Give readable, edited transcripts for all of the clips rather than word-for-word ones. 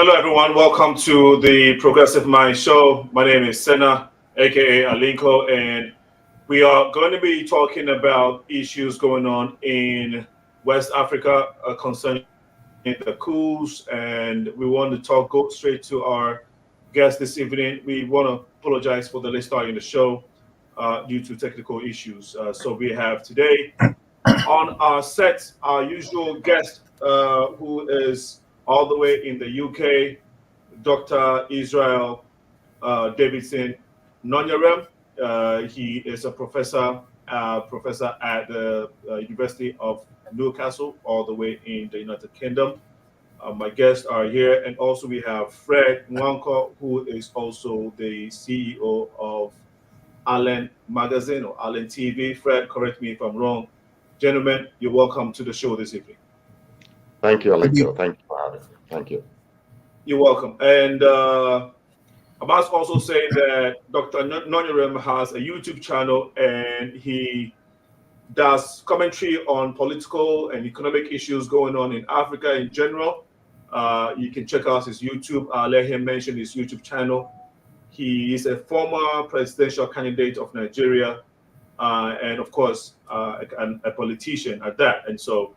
Hello, everyone. Welcome to the Progressive Mind Show. My name is Senna, aka Alinko, and we are going to be talking about issues going on in West Africa concerning the coups, and we want to go straight to our guest this evening. We want to apologize for the late start in the show due to technical issues. So we have today on our set our usual guest, who is all the way in the UK, Dr. Israel Davidson NONYEREM. He is a professor at the University of Newcastle, all the way in the United Kingdom. My guests are here, and also we have Fred NWANKWO, who is also the CEO of ALEN magazine or ALEN TV. Fred, correct me if I'm wrong. Gentlemen, you're welcome to the show this evening. Thank you, Alexio. Thank you for having me. Thank you. You're welcome. And I must also say that Dr. NONYEREM has a YouTube channel, and he does commentary on political and economic issues going on in Africa in general. You can check out his YouTube. I'll let him mention his YouTube channel. He is a former presidential candidate of Nigeria, and of course, a politician at that. And so,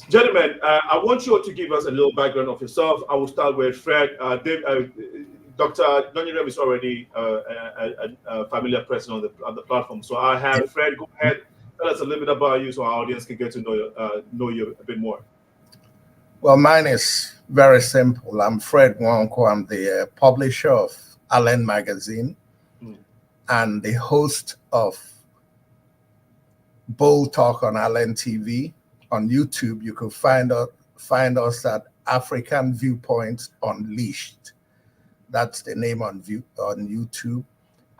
gentlemen, I want you to give us a little background of yourself. I will start with Fred. Dr. NONYEREM is already a familiar person on the platform. So I have Fred. Go ahead, tell us a little bit about you, so our audience can get to know you a bit more. Well, mine is very simple. I'm Fred NWANKWO. I'm the publisher of ALEN magazine and the host of Bold Talk on ALEN TV. On YouTube, you can find us at African Viewpoints Unleashed. That's the name on YouTube.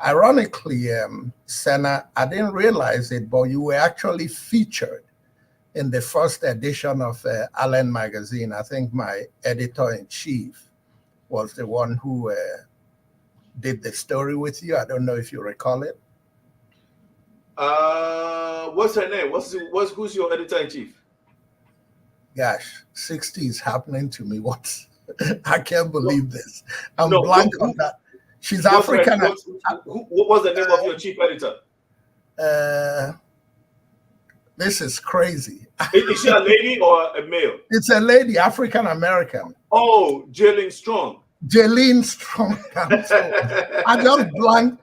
Ironically, Senna, I didn't realize it, but you were actually featured in the first edition of ALEN magazine. I think my editor-in-chief was the one who did the story with you. I don't know if you recall it. What's her name? Who's your editor-in-chief? Gosh, 60 is happening to me. What? I can't believe this. I'm blank on that. She's African. What was the name of your chief editor? This is crazy. Is she a lady or a male? It's a lady, African American. Oh, Jaylene Strong. Jaylene Strong.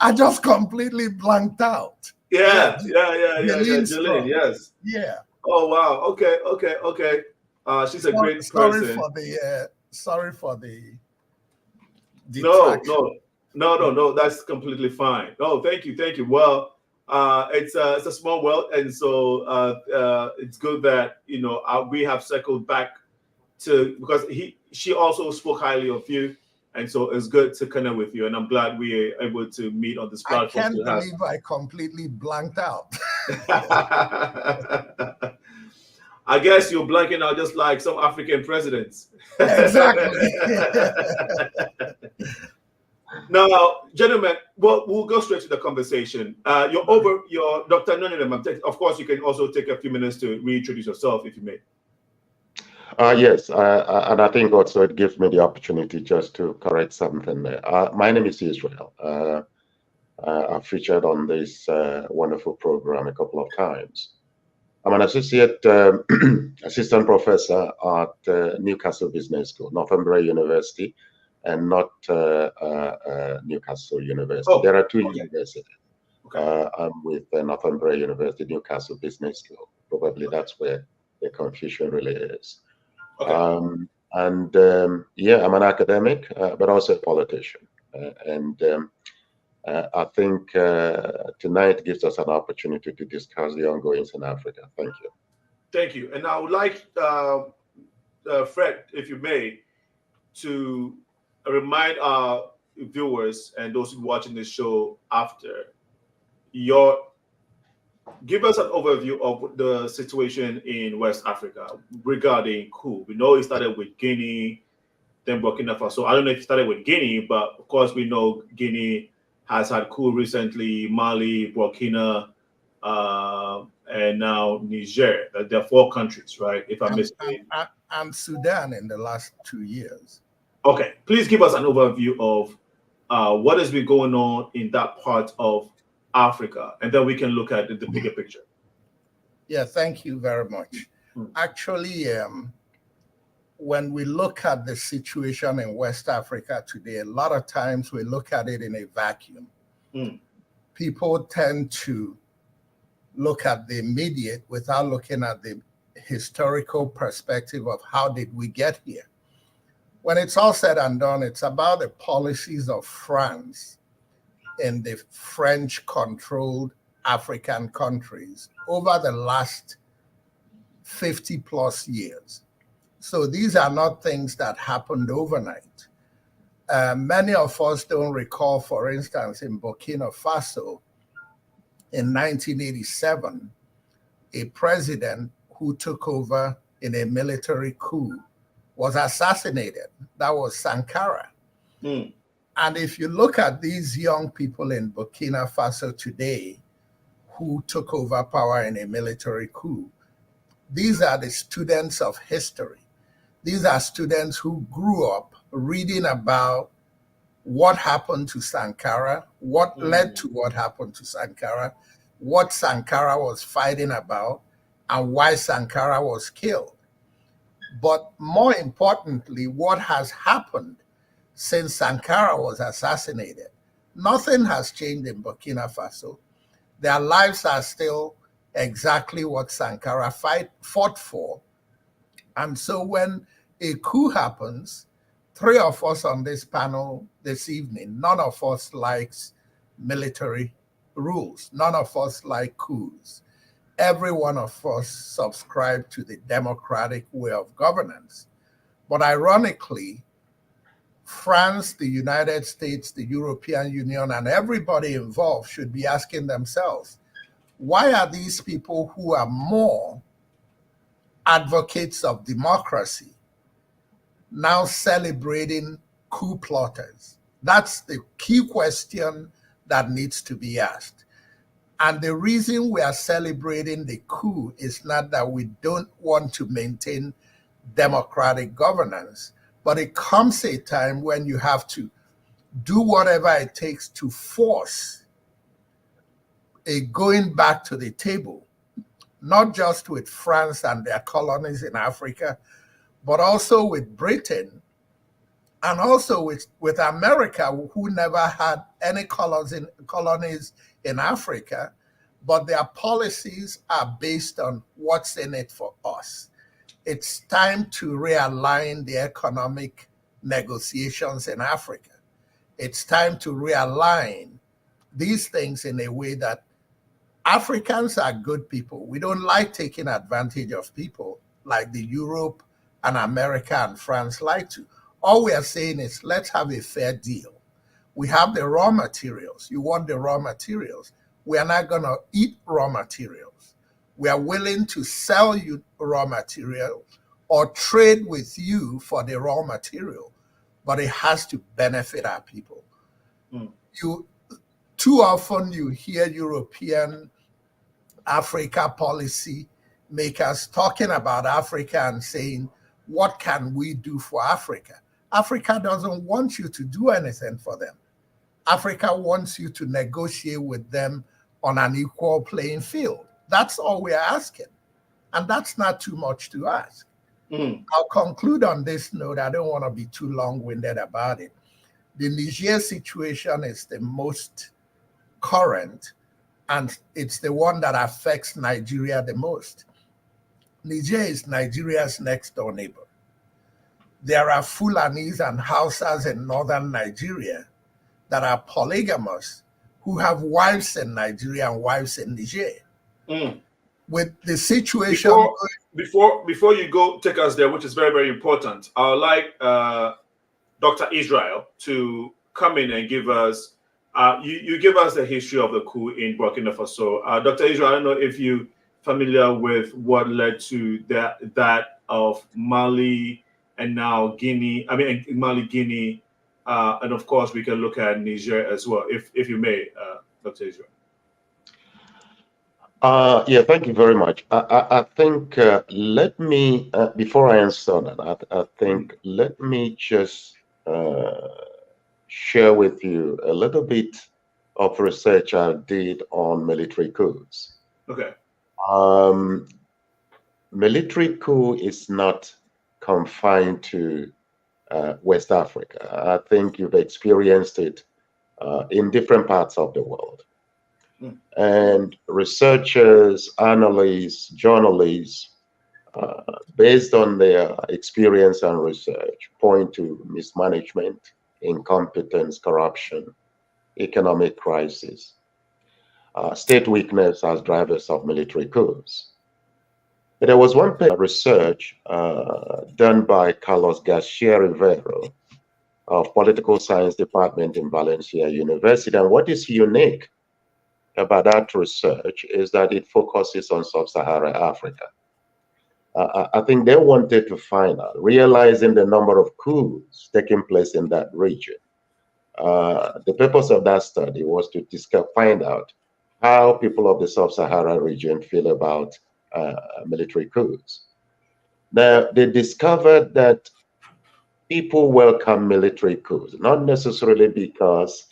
I just completely blanked out. Yeah. Jaylene, yes. Yeah. Oh wow. Okay. She's a great person. Sorry for the No. That's completely fine. No, thank you. Well, it's a small world, and so it's good that we have circled back to, because she also spoke highly of you, and so it's good to connect with you, and I'm glad we are able to meet on this platform. I can't believe I completely blanked out. I guess you're blanking out just like some African presidents. Exactly. Now, gentlemen, we'll go straight to the conversation. Your Dr. NONYEREM. Of course, you can also take a few minutes to reintroduce yourself, if you may. Yes, and I think also it gives me the opportunity just to correct something there. My name is Israel. I've featured on this wonderful program a couple of times. I'm an associate assistant professor at Newcastle Business School, Northumbria University, and not Newcastle University. Oh, there are two universities. Okay. I'm with Northumbria University, Newcastle Business School. Probably that's where the confusion really is. Okay. Yeah, I'm an academic, but also a politician. I think tonight gives us an opportunity to discuss the ongoings in Africa. Thank you. Thank you. And I would like, Fred, if you may, to remind our viewers and those who are watching this show after, give us an overview of the situation in West Africa regarding coup. We know it started with Guinea, then Burkina Faso. I don't know if it started with Guinea, but of course we know Guinea has had coup recently, Mali, Burkina, and now Niger. There are 4 countries, right? If I'm mistaken. And Sudan in the last 2 years. Okay, please give us an overview of what has been going on in that part of Africa, and then we can look at the bigger picture. Yeah, thank you very much. Actually, when we look at the situation in West Africa today, a lot of times we look at it in a vacuum. People tend to look at the immediate without looking at the historical perspective of how did we get here. When it's all said and done, it's about the policies of France in the French-controlled African countries over the last 50 plus years. So these are not things that happened overnight. Many of us don't recall, for instance, in Burkina Faso in 1987, a president who took over in a military coup was assassinated. That was Sankara. And if you look at these young people in Burkina Faso today who took over power in a military coup, these are the students of history. These are students who grew up reading about what happened to Sankara, what led to what happened to Sankara, what Sankara was fighting about, and why Sankara was killed. But more importantly, what has happened since Sankara was assassinated. Nothing has changed in Burkina Faso. Their lives are still exactly what Sankara fought for. And so when a coup happens, 3 of us on this panel this evening, none of us likes military rules. None of us like coups. Every one of us subscribe to the democratic way of governance. But ironically, France, the United States, the European Union, and everybody involved should be asking themselves, why are these people who are more advocates of democracy now celebrating coup plotters? That's the key question that needs to be asked. And the reason we are celebrating the coup is not that we don't want to maintain democratic governance, but it comes a time when you have to do whatever it takes to force a going back to the table, not just with France and their colonies in Africa, but also with Britain and also with America, who never had any colonies in Africa, but their policies are based on what's in it for us. It's time to realign the economic negotiations in Africa. It's time to realign these things in a way that Africans are good people. We don't like taking advantage of people like the Europe and America and France like to. All we are saying is, let's have a fair deal. We have the raw materials. You want the raw materials. We are not going to eat raw materials. We are willing to sell you raw material or trade with you for the raw material, but it has to benefit our people. Too often you hear European Africa policy makers talking about Africa and saying, what can we do for Africa? Africa doesn't want you to do anything for them. Africa wants you to negotiate with them on an equal playing field. That's all we're asking. And that's not too much to ask. I'll conclude on this note. I don't want to be too long-winded about it. The Niger situation is the most current, and it's the one that affects Nigeria the most. Niger is Nigeria's next door neighbor. There are Fulanis and Hausas in northern Nigeria that are polygamous who have wives in Nigeria and wives in Niger. With the situation... Before you go take us there, which is very, very important, I would like Dr. Israel to come in and give us... you give us the history of the coup in Burkina Faso. Dr. Israel, I don't know if you're familiar with what led to that of Mali and now Guinea. I mean, Mali, Guinea, and of course we can look at Niger as well, if you may, Dr. Israel. Yeah, thank you very much. I think let me, before I answer that, I think let me just uh, share with you a little bit of research I did on military coups. Okay. Um, Military coup is not confined to West Africa. I think you've experienced it in different parts of the world. Mm. And researchers, analysts, journalists, based on their experience and research, point to mismanagement, incompetence, corruption, economic crisis, state weakness as drivers of military coups. But there was one paper research done by Carlos Garcia Rivero of Political Science Department in Valencia University. And what is unique about that research is that it focuses on sub-Saharan Africa. I think they wanted to find out, realizing the number of coups taking place in that region. The purpose of that study was to find out how people of the sub-Saharan region feel about military coups. Now, they discovered that people welcome military coups, not necessarily because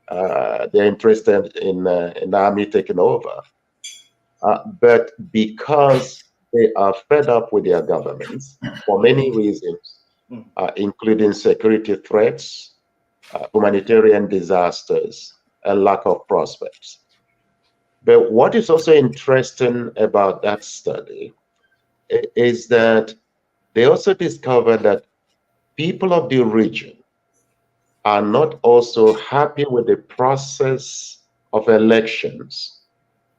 they're interested in the army taking over, but because they are fed up with their governments for many reasons, including security threats, humanitarian disasters, and lack of prospects. But what is also interesting about that study is that they also discovered that people of the region are not also happy with the process of elections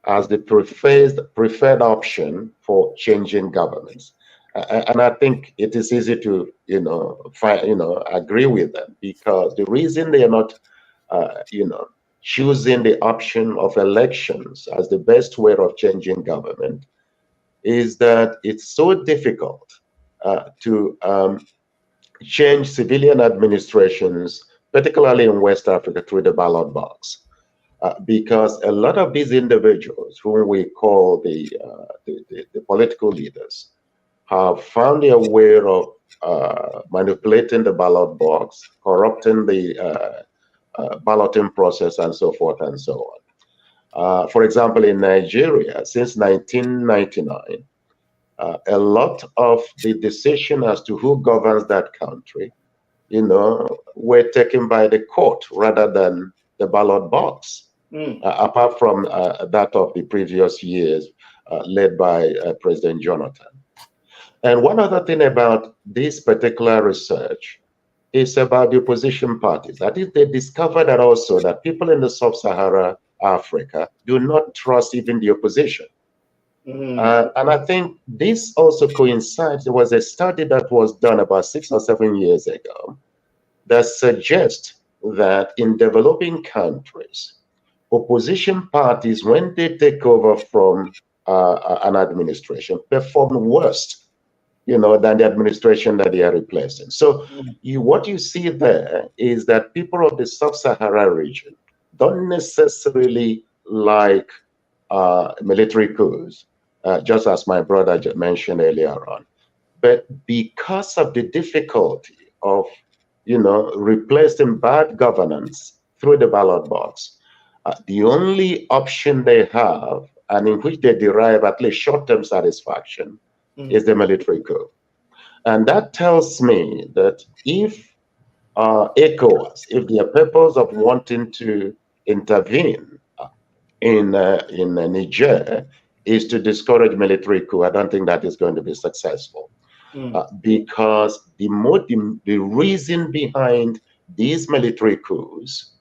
as the preferred option for changing governments. And I think it is easy to, agree with them, because the reason they are not, choosing the option of elections as the best way of changing government is that it's so difficult to change civilian administrations, particularly in West Africa, through the ballot box. Because a lot of these individuals, whom we call the political leaders, have found their way of manipulating the ballot box, corrupting the balloting process, and so forth and so on. For example, in Nigeria, since 1999, a lot of the decision as to who governs that country, were taken by the court rather than the ballot box. Apart from that of the previous years led by President Jonathan. And one other thing about this particular research is about the opposition parties. That is, they discovered that also that people in the sub-Saharan Africa do not trust even the opposition. And I think this also coincides. There was a study that was done about 6 or 7 years ago that suggests that in developing countries, opposition parties, when they take over from an administration, perform worse, than the administration that they are replacing. So what you see there is that people of the sub-Saharan region don't necessarily like military coups, just as my brother mentioned earlier on. But because of the difficulty of, replacing bad governance through the ballot box, the only option they have, and in which they derive at least short-term satisfaction, is the military coup. And that tells me that if ECOWAS, if their purpose of wanting to intervene in Niger is to discourage military coup, I don't think that is going to be successful. Because the reason behind these military coups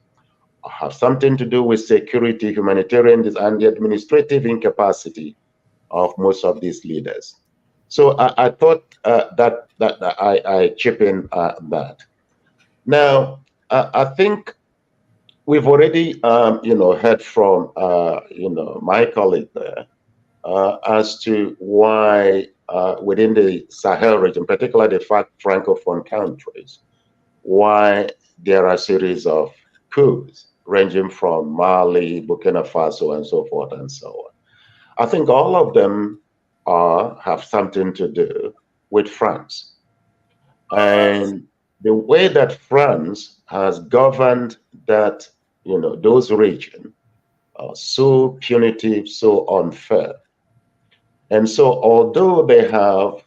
have something to do with security, humanitarian, and the administrative incapacity of most of these leaders. So I thought that I chip in that. Now, I think we've already, heard from, my colleague there as to why within the Sahel region, particularly the Francophone countries, why there are a series of coups ranging from Mali, Burkina Faso, and so forth and so on. I think all of them have something to do with France. And the way that France has governed that, those regions are so punitive, so unfair. And so although they have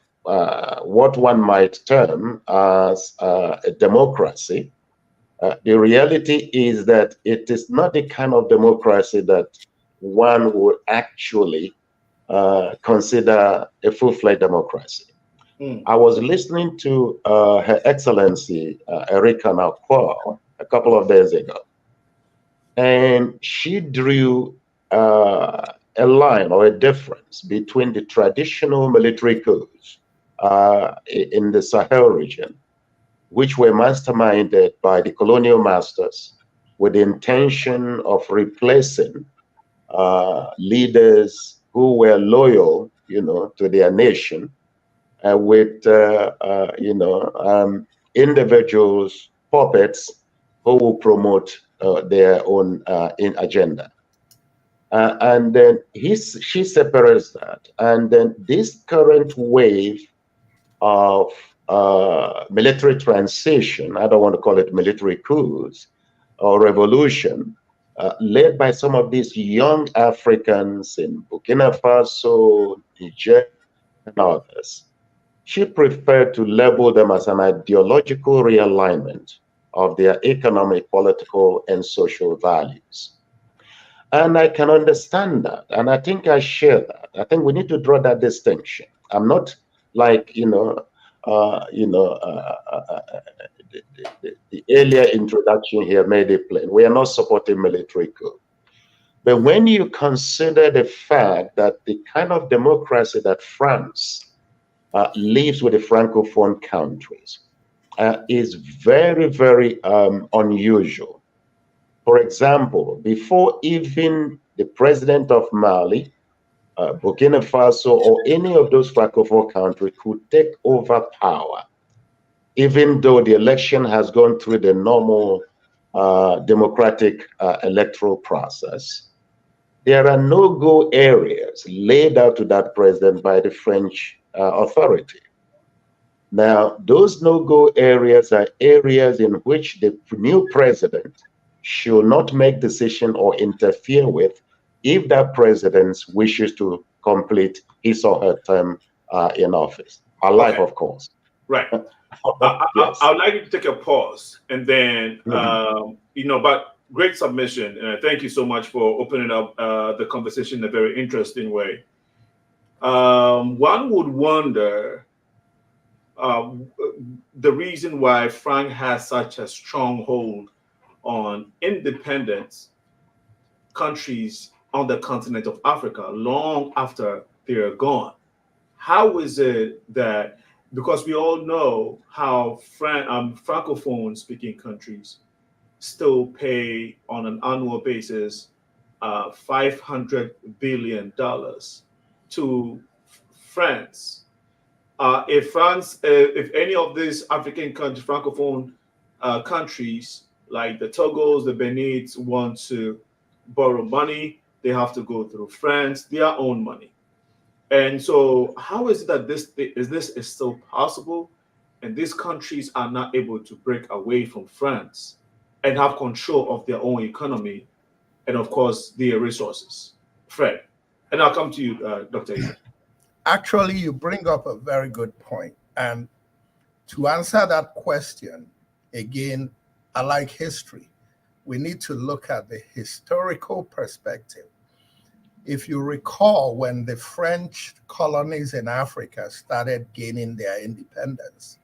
what one might term as a democracy, the reality is that it is not the kind of democracy that one would actually consider a full-fledged democracy. I was listening to Her Excellency Erika NWANKWO a couple of days ago, and she drew a line or a difference between the traditional military coups in the Sahel region, which were masterminded by the colonial masters with the intention of replacing leaders who were loyal, to their nation, with individuals, puppets who will promote their own agenda. And then she separates that. And then this current wave of military transition, I don't want to call it military coups or revolution, led by some of these young Africans in Burkina Faso, Niger, and others. She preferred to label them as an ideological realignment of their economic, political, and social values. And I can understand that. And I think I share that. I think we need to draw that distinction. I'm not like, the earlier introduction here made it plain. We are not supporting military coup. But when you consider the fact that the kind of democracy that France lives with the Francophone countries is very, very unusual. For example, before even the president of Mali, Burkina Faso, or any of those Francophone countries could take over power, even though the election has gone through the normal democratic electoral process, there are no-go areas laid out to that president by the French authority. Now, those no-go areas are areas in which the new president should not make decision or interfere with if that president wishes to complete his or her term in office. Alive, of course. Right. Yes. I would like you to take a pause and then, but great submission. And thank you so much for opening up the conversation in a very interesting way. One would wonder the reason why France has such a strong hold on independent countries on the continent of Africa long after they're gone. How is it that, because we all know how Francophone speaking countries still pay on an annual basis $500 billion to France. If any of these African countries, Francophone countries, like the Togos, the Benins, want to borrow money, they have to go through France, their own money. And so how is it that this is still possible and these countries are not able to break away from France and have control of their own economy and, of course, their resources? Fred, and I'll come to you, Dr. Ethan. Actually, you bring up a very good point. And to answer that question, again, I like history. We need to look at the historical perspective. If you recall, when the French colonies in Africa started gaining their independence,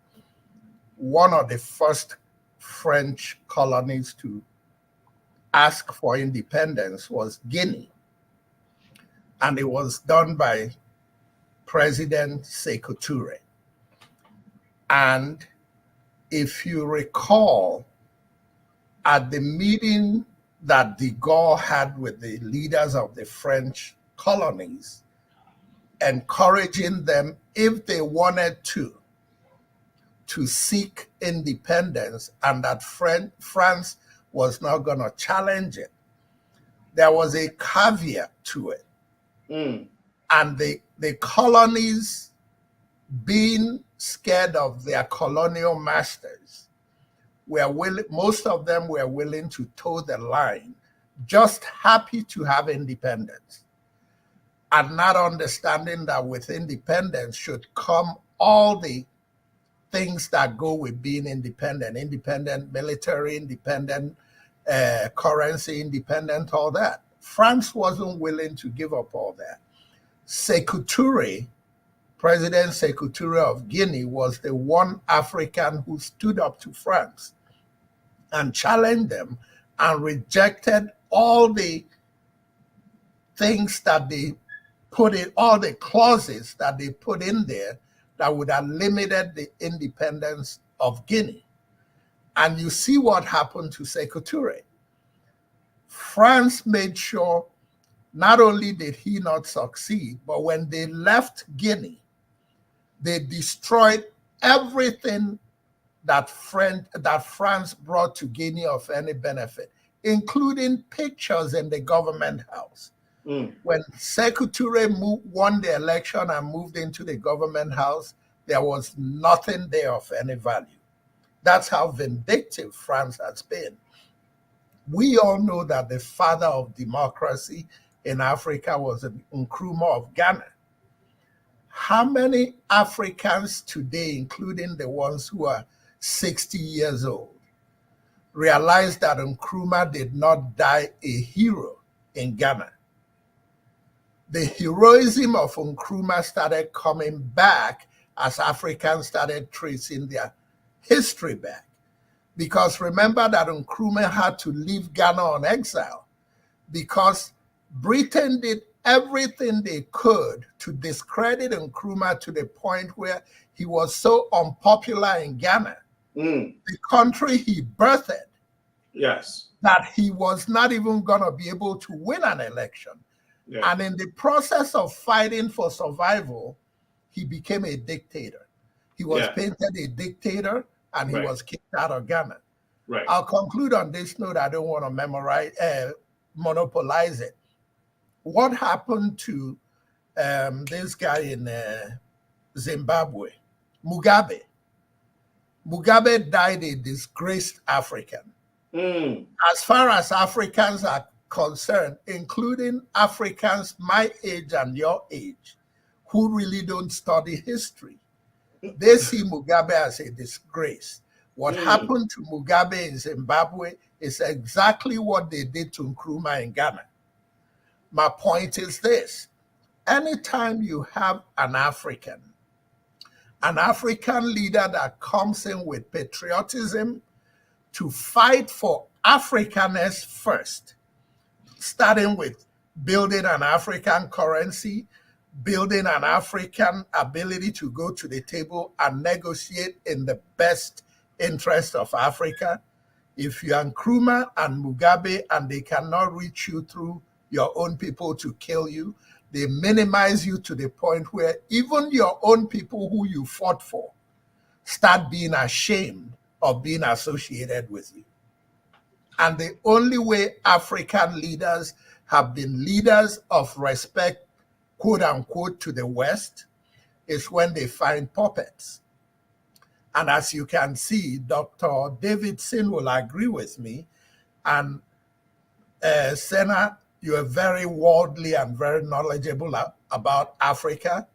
one of the first French colonies to ask for independence was Guinea. And it was done by President Sékou Touré. And if you recall, at the meeting that de Gaulle had with the leaders of the French colonies, encouraging them, if they wanted to seek independence, and that France was not going to challenge it, there was a caveat to it. And the colonies, being scared of their colonial masters, most of them were willing to toe the line, just happy to have independence, and not understanding that with independence should come all the things that go with being independent: independent military, independent currency, independent, all that. France wasn't willing to give up all that. Sekou Touré, President Sekou Touré of Guinea, was the one African who stood up to France and challenged them and rejected all the things that they put in, all the clauses that they put in there that would have limited the independence of Guinea. And you see what happened to Sekou Touré. France made sure not only did he not succeed, but when they left Guinea, they destroyed everything that France brought to Guinea of any benefit, including pictures in the government house. When Sekou Touré won the election and moved into the government house, there was nothing there of any value. That's how vindictive France has been. We all know that the father of democracy in Africa was Nkrumah of Ghana. How many Africans today, including the ones who are 60 years old, realize that Nkrumah did not die a hero in Ghana? The heroism of Nkrumah started coming back as Africans started tracing their history back. Because remember that Nkrumah had to leave Ghana on exile because Britain did everything they could to discredit Nkrumah to the point where he was so unpopular in Ghana, the country he birthed, that he was not even going to be able to win an election. And in the process of fighting for survival, he became a dictator. He was painted a dictator, and he was kicked out of Ghana. I'll conclude on this note. I don't want to monopolize it. What happened to this guy in Zimbabwe, Mugabe? Mugabe died a disgraced African. As far as Africans are concerned, including Africans my age and your age, who really don't study history, they see Mugabe as a disgrace. What happened to Mugabe in Zimbabwe is exactly what they did to Nkrumah in Ghana. My point is this: anytime you have an African leader that comes in with patriotism to fight for Africanness first, starting with building an African currency, building an African ability to go to the table and negotiate in the best interest of Africa. If you're Nkrumah and Mugabe and they cannot reach you through your own people to kill you, they minimize you to the point where even your own people who you fought for start being ashamed of being associated with you. And the only way African leaders have been leaders of respect, quote unquote, to the West is when they find puppets. And as you can see, Dr. Davidson will agree with me. And Senna, you are very worldly and very knowledgeable about Africa.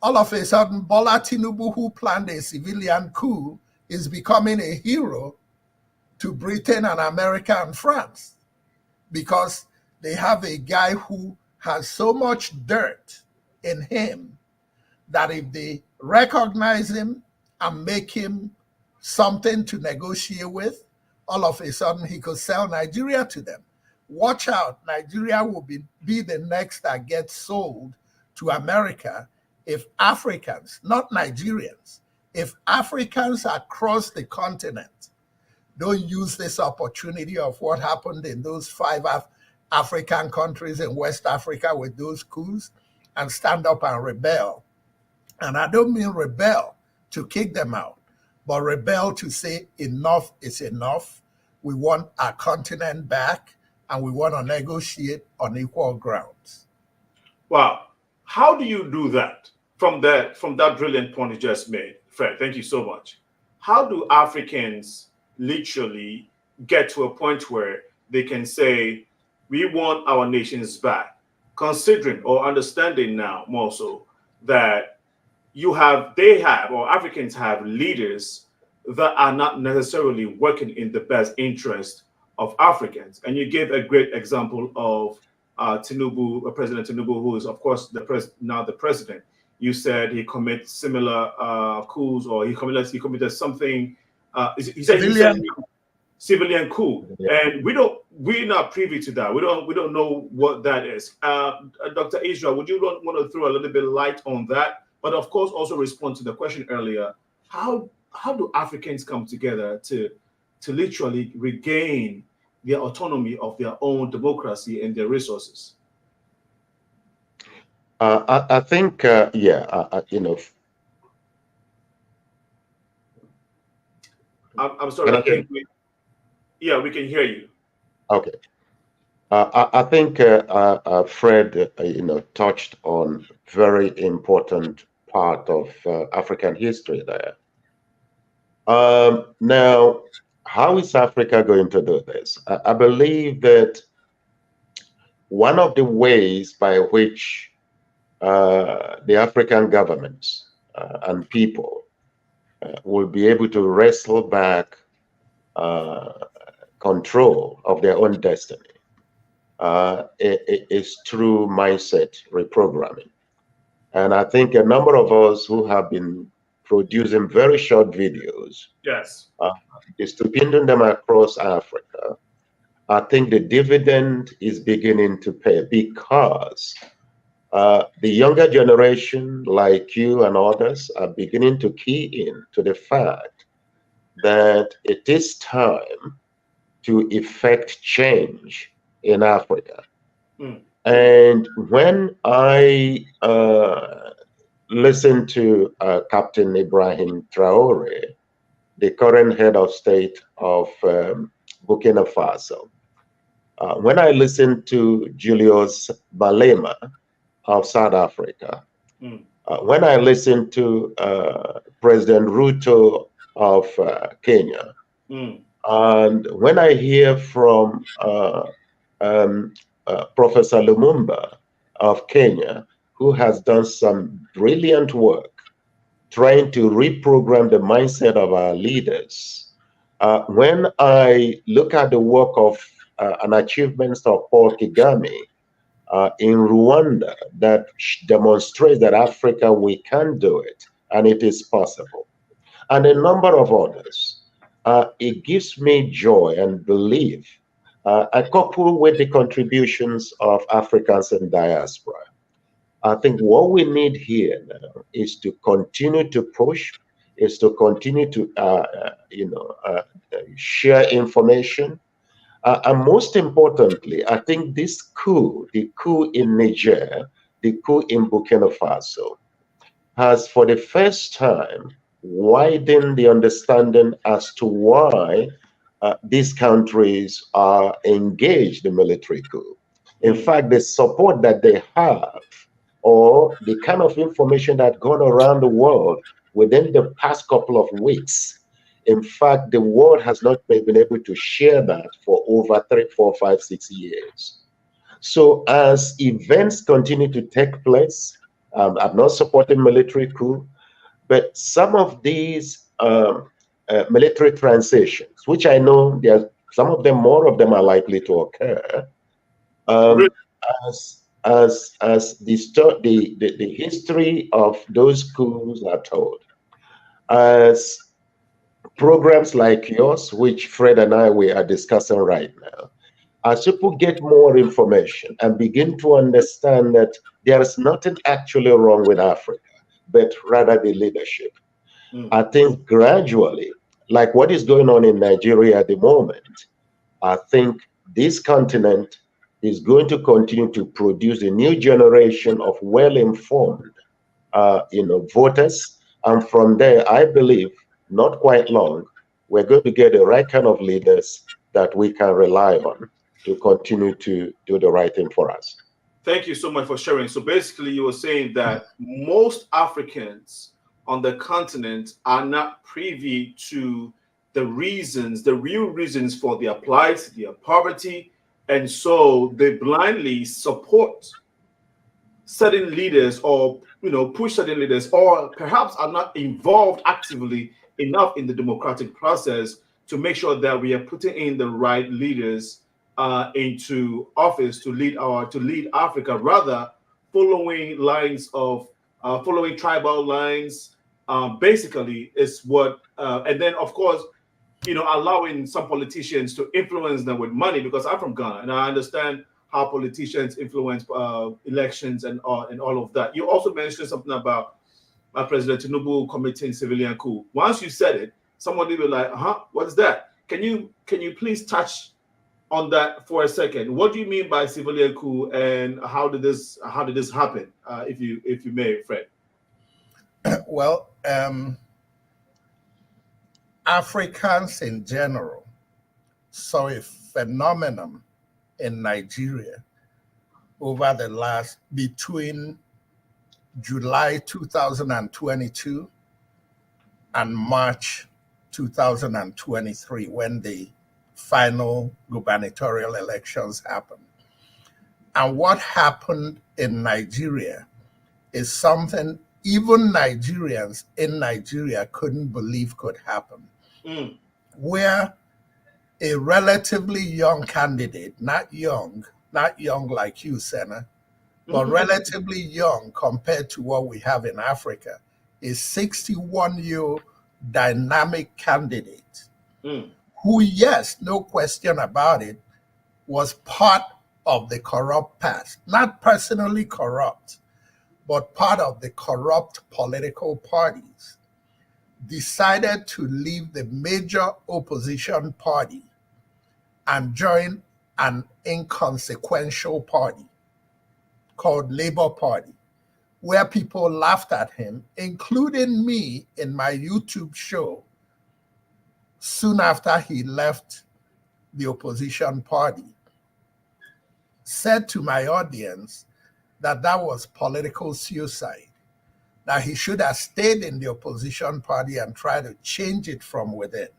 All of a sudden, Bola Tinubu, who planned a civilian coup, is becoming a hero to Britain and America and France, because they have a guy who has so much dirt in him that if they recognize him and make him something to negotiate with, all of a sudden he could sell Nigeria to them. Watch out, Nigeria will be the next that gets sold to America if Africans, not Nigerians, if Africans across the continent don't use this opportunity of what happened in those 5 African countries in West Africa with those coups and stand up and rebel. And I don't mean rebel to kick them out, but rebel to say enough is enough. We want our continent back and we want to negotiate on equal grounds. Wow. How do you do that from that brilliant point you just made, Fred? Thank you so much. How do Africans literally get to a point where they can say, we want our nations back, considering or understanding now more so that or Africans have leaders that are not necessarily working in the best interest of Africans? And you gave a great example of Tinubu, President Tinubu, who is of course now the president. You said he commits similar coups, or he committed something. He said civilian coup, Yeah. and we're not privy to that. We don't know what that is. Dr. Israel, would you want to throw a little bit of light on that? But of course, also respond to the question earlier: how do Africans come together to literally regain their autonomy of their own democracy and their resources? I think, you know. I'm sorry. I think we can hear you. Okay. I think Fred, touched on very important part of African history there. Now, how is Africa going to do this? I believe that one of the ways by which the African governments and people will be able to wrestle back control of their own destiny is through mindset reprogramming. And I think a number of us who have been producing very short videos, yes, distributing them across Africa, I think the dividend is beginning to pay, because the younger generation, like you and others, are beginning to key in to the fact that it is time to effect change in Africa. And when I listen to Captain Ibrahim Traore, the current head of state of Burkina Faso, when I listen to Julius Malema of South Africa, when I listen to President Ruto of Kenya, and when I hear from Professor Lumumba of Kenya, who has done some brilliant work trying to reprogram the mindset of our leaders, when I look at the work of and achievements of Paul Kagame in Rwanda, that demonstrates that Africa, we can do it, and it is possible, and a number of others, it gives me joy and belief, coupled with the contributions of Africans in diaspora. I think what we need here now is to continue to push, is to continue to share information, and most importantly, I think this coup, the coup in Niger, the coup in Burkina Faso, has for the first time widened the understanding as to why these countries are engaged in military coup. In fact, the support that they have, or the kind of information that gone around the world within the past couple of weeks, in fact, the world has not been able to share that for over 3, 4, 5, 6 years. So as events continue to take place, I'm not supporting military coup, but some of these military transitions, which I know there are some of them, more of them are likely to occur, as the history of those coups are told, as programs like yours, which Fred and we are discussing right now, as people get more information and begin to understand that there is nothing actually wrong with Africa, but rather the leadership. I think gradually, like what is going on in Nigeria at the moment, I think this continent is going to continue to produce a new generation of well-informed, voters. And from there, I believe, not quite long, we're going to get the right kind of leaders that we can rely on to continue to do the right thing for us. Thank you so much for sharing. So basically, you were saying that most Africans on the continent are not privy to the reasons, the real reasons for their plight, their poverty, and so they blindly support certain leaders, or push certain leaders, or perhaps are not involved actively enough in the democratic process to make sure that we are putting in the right leaders into office to lead Africa, rather following lines of following tribal lines. Basically, is what, and then of course, allowing some politicians to influence them with money, because I'm from Ghana and I understand how politicians influence elections and all of that. You also mentioned something about President Tinubu committing civilian coup. Once you said it, somebody will be like, "Huh, what's that?" Can you please touch on that for a second? What do you mean by civilian coup, and how did this happen? If you may, Fred. Well, Africans in general saw a phenomenon in Nigeria over the last, between July 2022 and March 2023, when the final gubernatorial elections happened. And what happened in Nigeria is something even Nigerians in Nigeria couldn't believe could happen. Where a relatively young candidate, not young like you, Senna, but relatively young compared to what we have in Africa, a 61-year-old dynamic candidate who, yes, no question about it, was part of the corrupt past, not personally corrupt, but part of the corrupt political parties, decided to leave the major opposition party and join an inconsequential party called Labour Party, where people laughed at him, including me in my YouTube show, soon after he left the opposition party, said to my audience that was political suicide, that he should have stayed in the opposition party and tried to change it from within.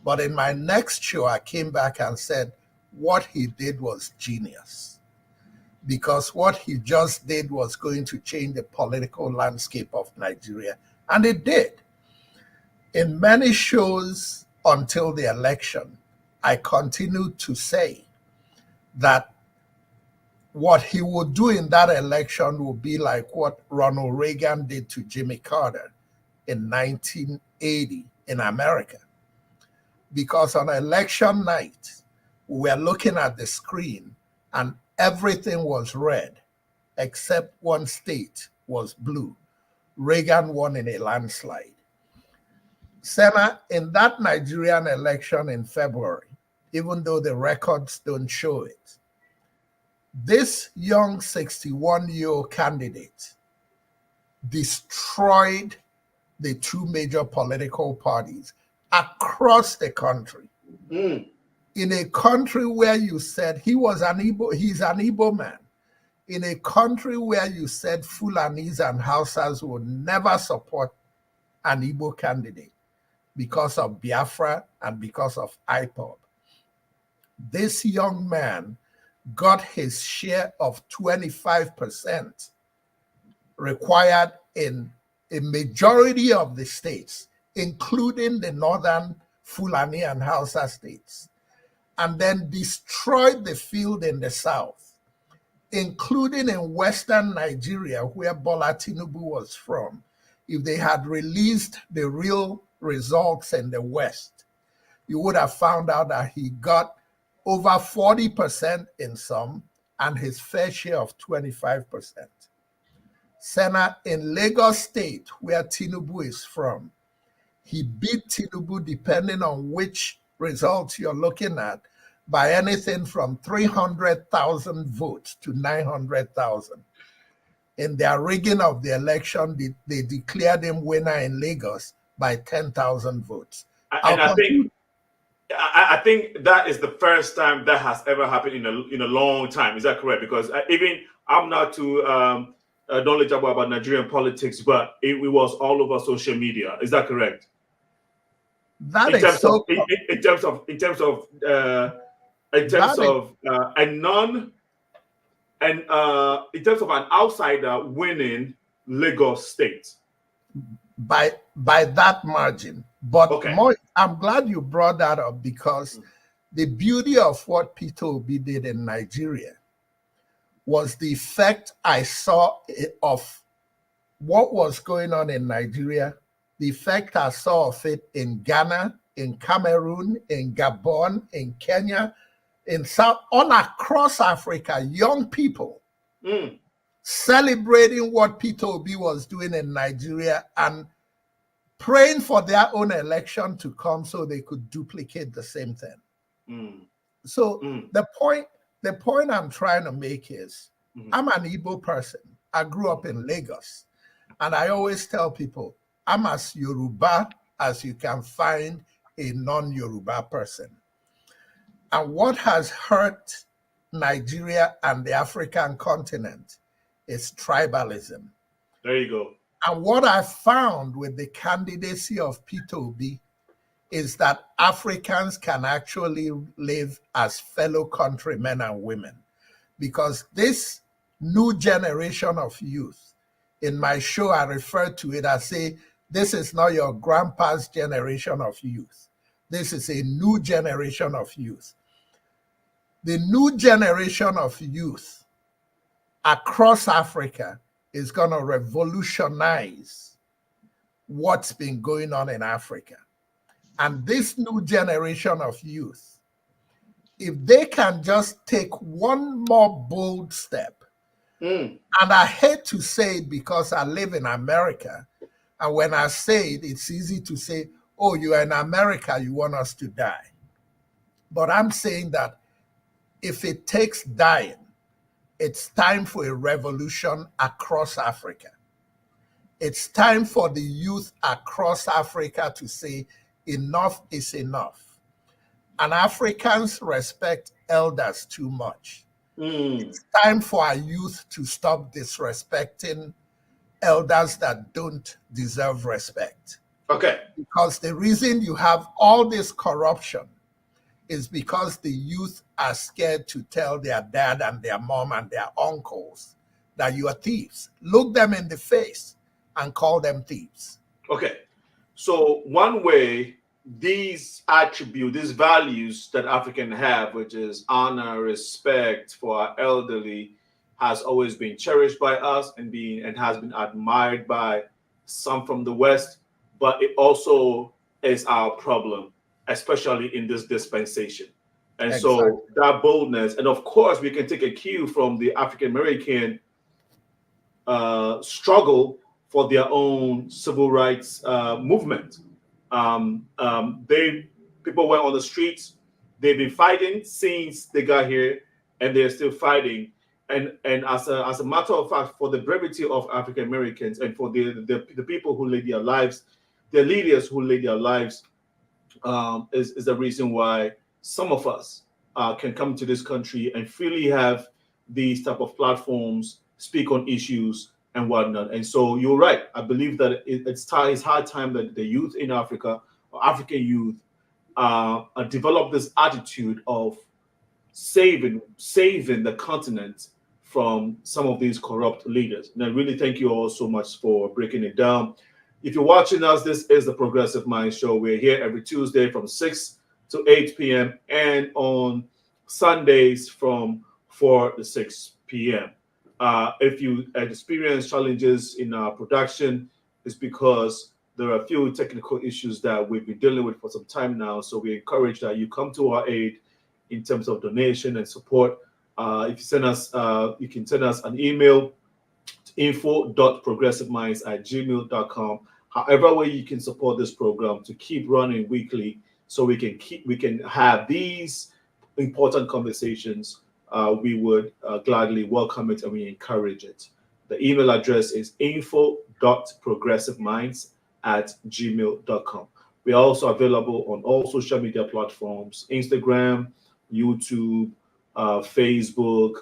But in my next show, I came back and said what he did was genius, because what he just did was going to change the political landscape of Nigeria, and it did. In many shows until the election, I continued to say that what he would do in that election would be like what Ronald Reagan did to Jimmy Carter in 1980 in America. Because on election night, we were looking at the screen and everything was red, except one state was blue. Reagan won in a landslide. Senna, in that Nigerian election in February, even though the records don't show it, this young 61-year-old candidate destroyed the two major political parties across the country. In a country where you said he's an Igbo man, in a country where you said Fulanis and Hausas would never support an Igbo candidate because of Biafra and because of IPOB. This young man got his share of 25% required in a majority of the states, including the northern Fulani and Hausa states, and then destroyed the field in the south, including in western Nigeria, where Bola Tinubu was from. If they had released the real results in the west, you would have found out that he got over 40% in some, and his fair share of 25%. Senna, in Lagos State, where Tinubu is from, he beat Tinubu, depending on which results you're looking at, by anything from 300,000 votes to 900,000. In their rigging of the election, they declared him winner in Lagos by 10,000 votes. And I think I think that is the first time that has ever happened in a long time. Is that correct? Because even I'm not too knowledgeable about Nigerian politics, but it was all over social media. Is that correct? That In is terms of so. That is a non and in terms of an outsider winning Lagos State. by that margin. But Okay. I'm glad you brought that up, because the beauty of what Peter Obi did in Nigeria was the effect I saw of what was going on in Nigeria, the effect I saw of it in Ghana, in Cameroon, in Gabon, in Kenya, in all across Africa, young people celebrating what Peter Obi was doing in Nigeria and praying for their own election to come so they could duplicate the same thing. So the point I'm trying to make is, I'm an Igbo person. I grew up in Lagos, and I always tell people I'm as Yoruba as you can find a non-Yoruba person. And what has hurt Nigeria and the African continent is tribalism. There you go. And what I found with the candidacy of Peter Obi is that Africans can actually live as fellow countrymen and women. Because this new generation of youth, in my show, I refer to it as, say, this is not your grandpa's generation of youth. This is a new generation of youth. The new generation of youth across Africa is going to revolutionize what's been going on in Africa. And this new generation of youth, if they can just take one more bold step, and I hate to say it because I live in America, and when I say it, it's easy to say, oh, you're in America, you want us to die. But I'm saying that if it takes dying, it's time for a revolution across Africa. It's time for the youth across Africa to say, enough is enough. And Africans respect elders too much. It's time for our youth to stop disrespecting elders that don't deserve respect. Okay. Because the reason you have all this corruption is because the youth are scared to tell their dad and their mom and their uncles that you are thieves. Look them in the face and call them thieves. Okay. So one way these attributes, these values that Africans have, which is honor, respect for our elderly, has always been cherished by us and has been admired by some from the West, but it also is our problem, especially in this dispensation. And so that boldness, and of course, we can take a cue from the African American struggle for their own civil rights movement. People were on the streets. They've been fighting since they got here, and they're still fighting. And as a matter of fact, for the brevity of African Americans and for the people who laid their lives, their leaders who laid their lives, is the reason why some of us can come to this country and freely have these type of platforms, speak on issues and whatnot. And so you're right. I believe that it's high time that the youth in Africa, or African youth, develop this attitude of saving the continent from some of these corrupt leaders. And I really thank you all so much for breaking it down. If you're watching us, this is the Progressive Mind Show. We're here every Tuesday from 6 to 8 p.m. and on Sundays from 4 to 6 p.m. If you experience challenges in our production, it's because there are a few technical issues that we've been dealing with for some time now. So we encourage that you come to our aid in terms of donation and support. If you send us, you can send us an email to info.progressiveminds@gmail.com. However way you can support this program to keep running weekly, so we can have these important conversations. We would gladly welcome it and we encourage it. The email address is info.progressiveminds@gmail.com. We are also available on all social media platforms: Instagram, YouTube, Facebook,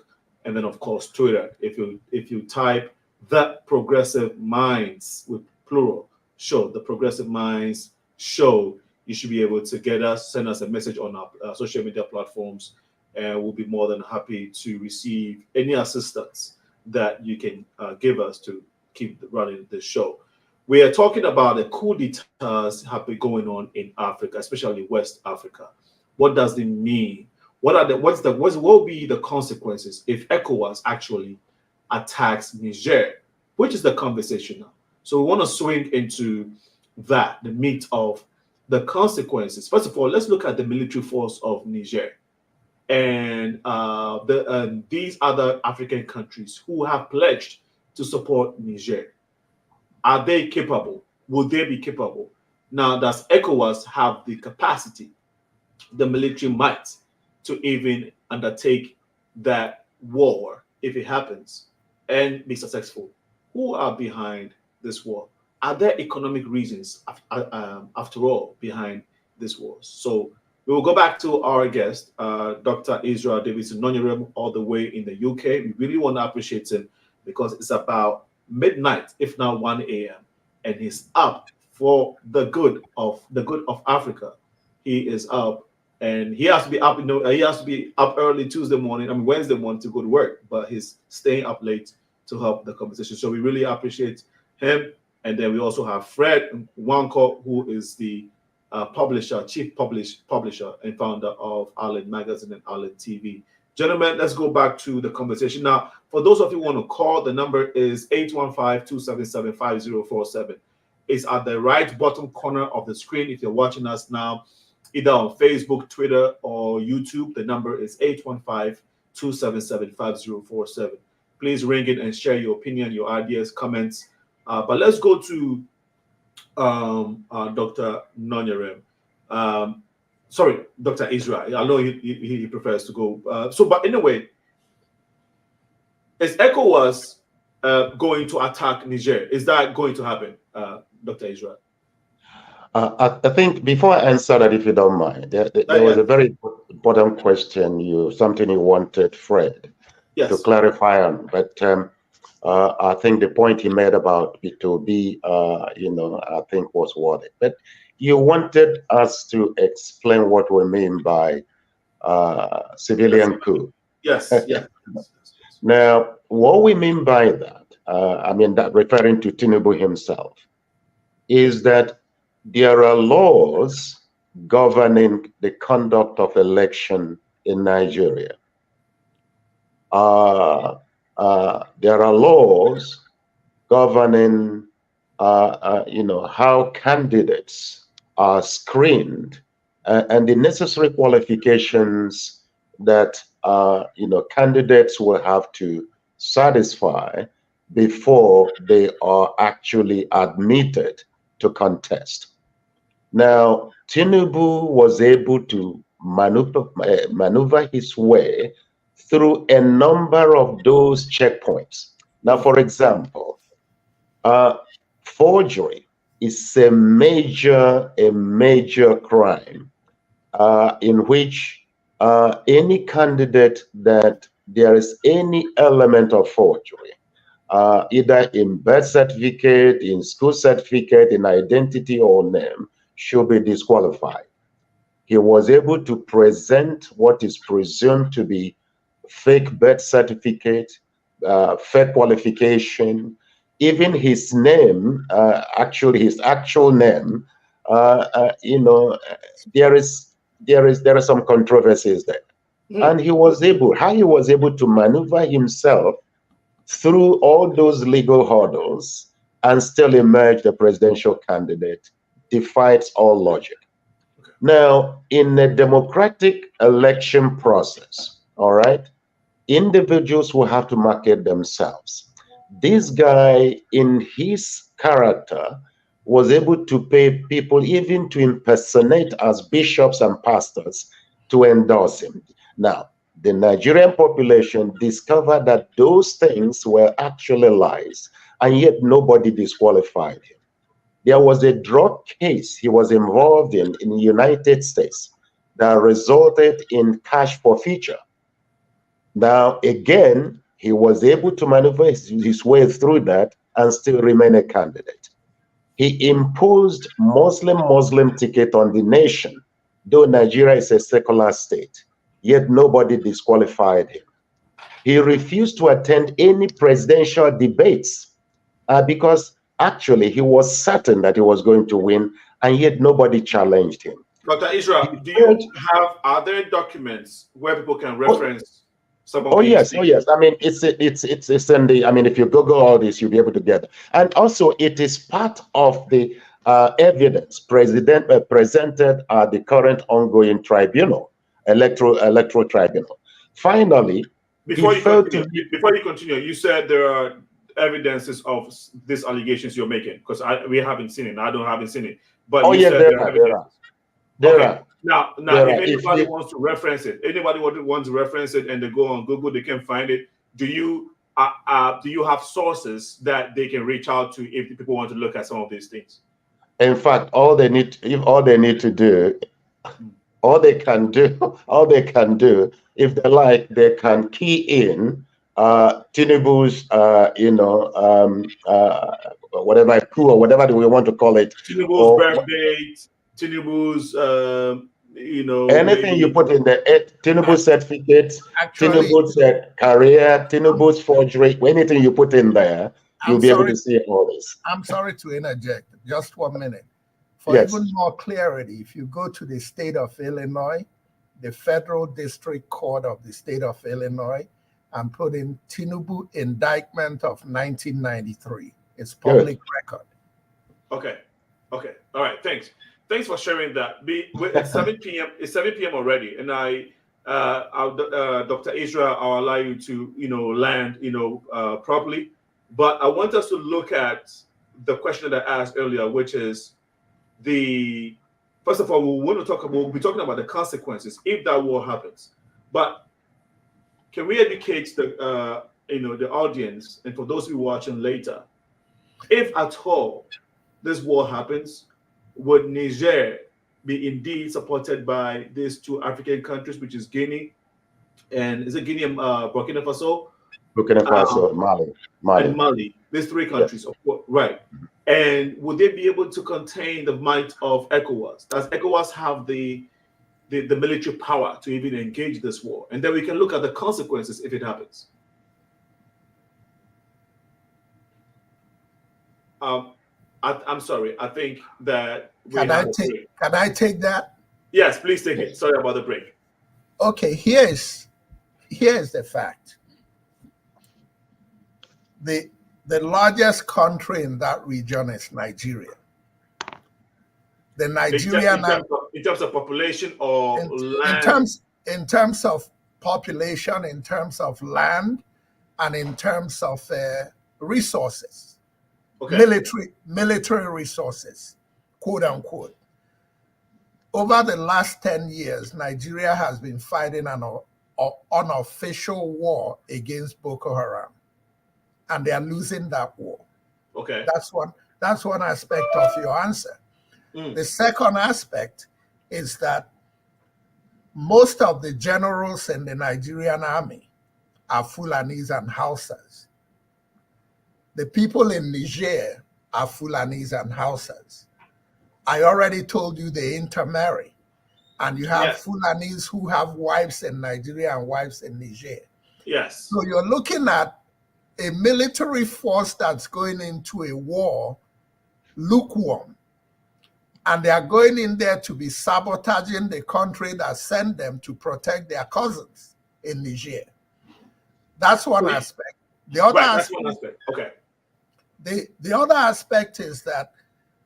and then of course Twitter. If you type The Progressive Minds with plural show, The Progressive Minds Show, you should be able to get us, send us a message on our social media platforms, and we'll be more than happy to receive any assistance that you can give us to keep running the show. We are talking about the coup d'etats have been going on in Africa, especially West Africa. What does it mean? What will be the consequences if ECOWAS actually attacks Niger, which is the conversation now. So we want to swing into that, the meat of the consequences. First of all, let's look at the military force of Niger and these other African countries who have pledged to support Niger. Are they capable? Will they be capable? Now, does ECOWAS have the capacity, the military might, to even undertake that war if it happens and be successful? Who are behind this war? Are there economic reasons, after all, behind this war? So we will go back to our guest, Dr. Israel Davidson, NONYEREM, all the way in the UK. We really want to appreciate him because it's about midnight, if not 1 a.m., and he's up for the good of Africa. He is up, and he has to be up. He has to be up early Wednesday morning to go to work, but he's staying up late to help the conversation. So we really appreciate him. And then we also have Fred NWANKWO, who is the chief publisher and founder of ALEN Magazine and ALEN TV. Gentlemen, let's go back to the conversation. Now, for those of you who want to call, the number is 815-277-5047. It's at the right bottom corner of the screen. If you're watching us now, either on Facebook, Twitter, or YouTube, the number is 815-277-5047. Please ring it and share your opinion, your ideas, comments. But let's go to Dr. NONYEREM. Sorry, Dr. Israel. I know he prefers to go. But anyway, is ECOWAS going to attack Niger? Is that going to happen, Dr. Israel? I think before I answer that, if you don't mind, there was a very important question, something you wanted Fred to clarify on. But I think the point he made about B2B, I think was worth it. But you wanted us to explain what we mean by civilian coup. Yes, yes. Now, what we mean by that, that referring to Tinubu himself, is that there are laws governing the conduct of election in Nigeria. There are laws governing, how candidates are screened and the necessary qualifications that, candidates will have to satisfy before they are actually admitted to contest. Now, Tinubu was able to maneuver his way through a number of those checkpoints. Now, for example, forgery is a major crime in which any candidate that there is any element of forgery, either in birth certificate, in school certificate, in identity or name, should be disqualified. He was able to present what is presumed to be fake birth certificate, fake qualification, even his name, his actual name. There are some controversies there, and he was able to maneuver himself through all those legal hurdles and still emerge the presidential candidate, defies all logic. Now, in a democratic election process, all right, individuals will have to market themselves. This guy, in his character, was able to pay people even to impersonate as bishops and pastors to endorse him. Now, the Nigerian population discovered that those things were actually lies, and yet nobody disqualified him. there was a drug case he was involved in the United States that resulted in cash forfeiture. Now, again, he was able to maneuver his way through that and still remain a candidate. He imposed Muslim ticket on the nation, though Nigeria is a secular state, yet nobody disqualified him. He refused to attend any presidential debates because actually he was certain that he was going to win, and yet nobody challenged him. Dr. Israel, do you have other documents where people can reference some of these yes, things? oh yes. I mean, it's in the. I mean, if you Google all this, you'll be able to get it. And also, it is part of the evidence presented at the current ongoing tribunal, electoral tribunal. Finally, before you continue, you said there are evidences of these allegations you're making, because we haven't seen it. I haven't seen it. But you said there are. There are. Now, if anybody wants to reference it, and they go on Google, they can find it. Do you have sources that they can reach out to if people want to look at some of these things? In fact, all they can do, if they like, they can key in Tinubu's, whatever coup or whatever we want to call it. Tinubu's birth date, Tinubu's, anything you put in the Tinubu's certificates, Tinubu's career, Tinubu's forgery, anything you put in there, you'll be able to see all this. I'm sorry to interject. Just 1 minute. For even more clarity, if you go to the state of Illinois, the Federal District Court of the state of Illinois, and put in Tinubu indictment of 1993. It's public record. Okay. All right. Thanks for sharing that. It's 7 p.m. It's 7 p.m. already, and Dr. Israel, I'll allow you to land properly. But I want us to look at the question that I asked earlier, which is first of all, we'll be talking about the consequences if that war happens. But can we educate the audience, and for those who are watching later, if at all this war happens, would Niger be indeed supported by these two African countries, which is Guinea and Burkina Faso? Burkina Faso, Mali. And Mali. These three countries, of course, right? And would they be able to contain the might of ECOWAS? Does ECOWAS have the military power to even engage this war? And then we can look at the consequences if it happens. I'm sorry. I think that can I take that? Yes, please take it. Sorry about the break. Okay, here's the fact. The largest country in that region is Nigeria. The Nigerian in terms of population or land? In terms of population, in terms of land, and in terms of resources. Okay. Military resources, quote unquote. Over the last 10 years, Nigeria has been fighting an unofficial war against Boko Haram, and they are losing that war. Okay, that's one aspect of your answer. The second aspect is that most of the generals in the Nigerian army are Fulanis and Hausas. The people in Niger are Fulanis and Hausas. I already told you they intermarry. And you have Fulanis who have wives in Nigeria and wives in Niger. Yes. So you're looking at a military force that's going into a war lukewarm. And they are going in there to be sabotaging the country that sent them to protect their cousins in Niger. That's one aspect. The other aspect. Okay. The other aspect is that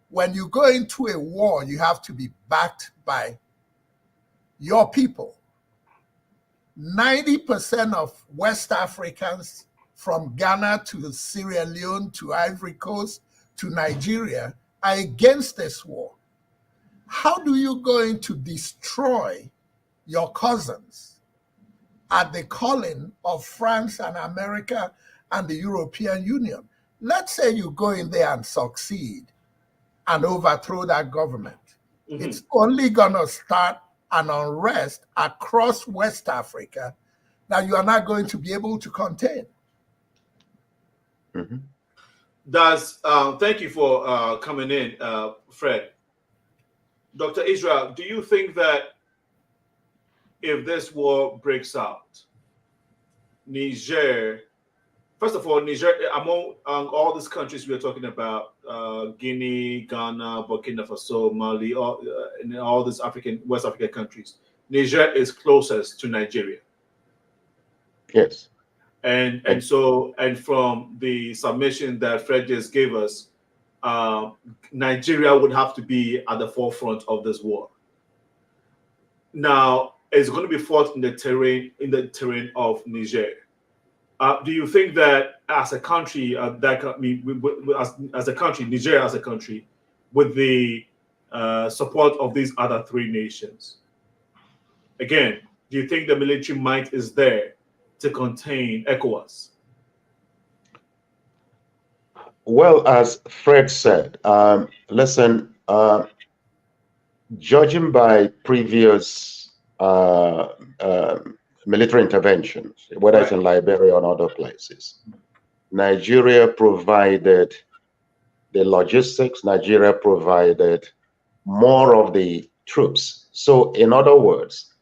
when you go into a war, you have to be backed by your people. 90% of West Africans, from Ghana to Sierra Leone to Ivory Coast to Nigeria, are against this war. How do you going to destroy your cousins at the calling of France and America and the European Union? Let's say you go in there and succeed, and overthrow that government. Mm-hmm. It's only going to start an unrest across West Africa that you are not going to be able to contain. Mm-hmm. Thank you for coming in, Fred. Dr. Israel, do you think that if this war breaks out, Niger, first of all, Niger, among all these countries we are talking about, Guinea, Ghana, Burkina Faso, Mali, and all these West African countries, Niger is closest to Nigeria. Yes. And from the submission that Fred just gave us, Nigeria would have to be at the forefront of this war. Now, it's going to be fought in the terrain of Niger. Do you think that as a country, as a country, Niger as a country, with the support of these other three nations, again, do you think the military might is there to contain ECOWAS? Well, as Fred said, listen, judging by previous military interventions, whether it's in Liberia or other places, Nigeria provided the logistics, Nigeria provided more of the troops. So in other words,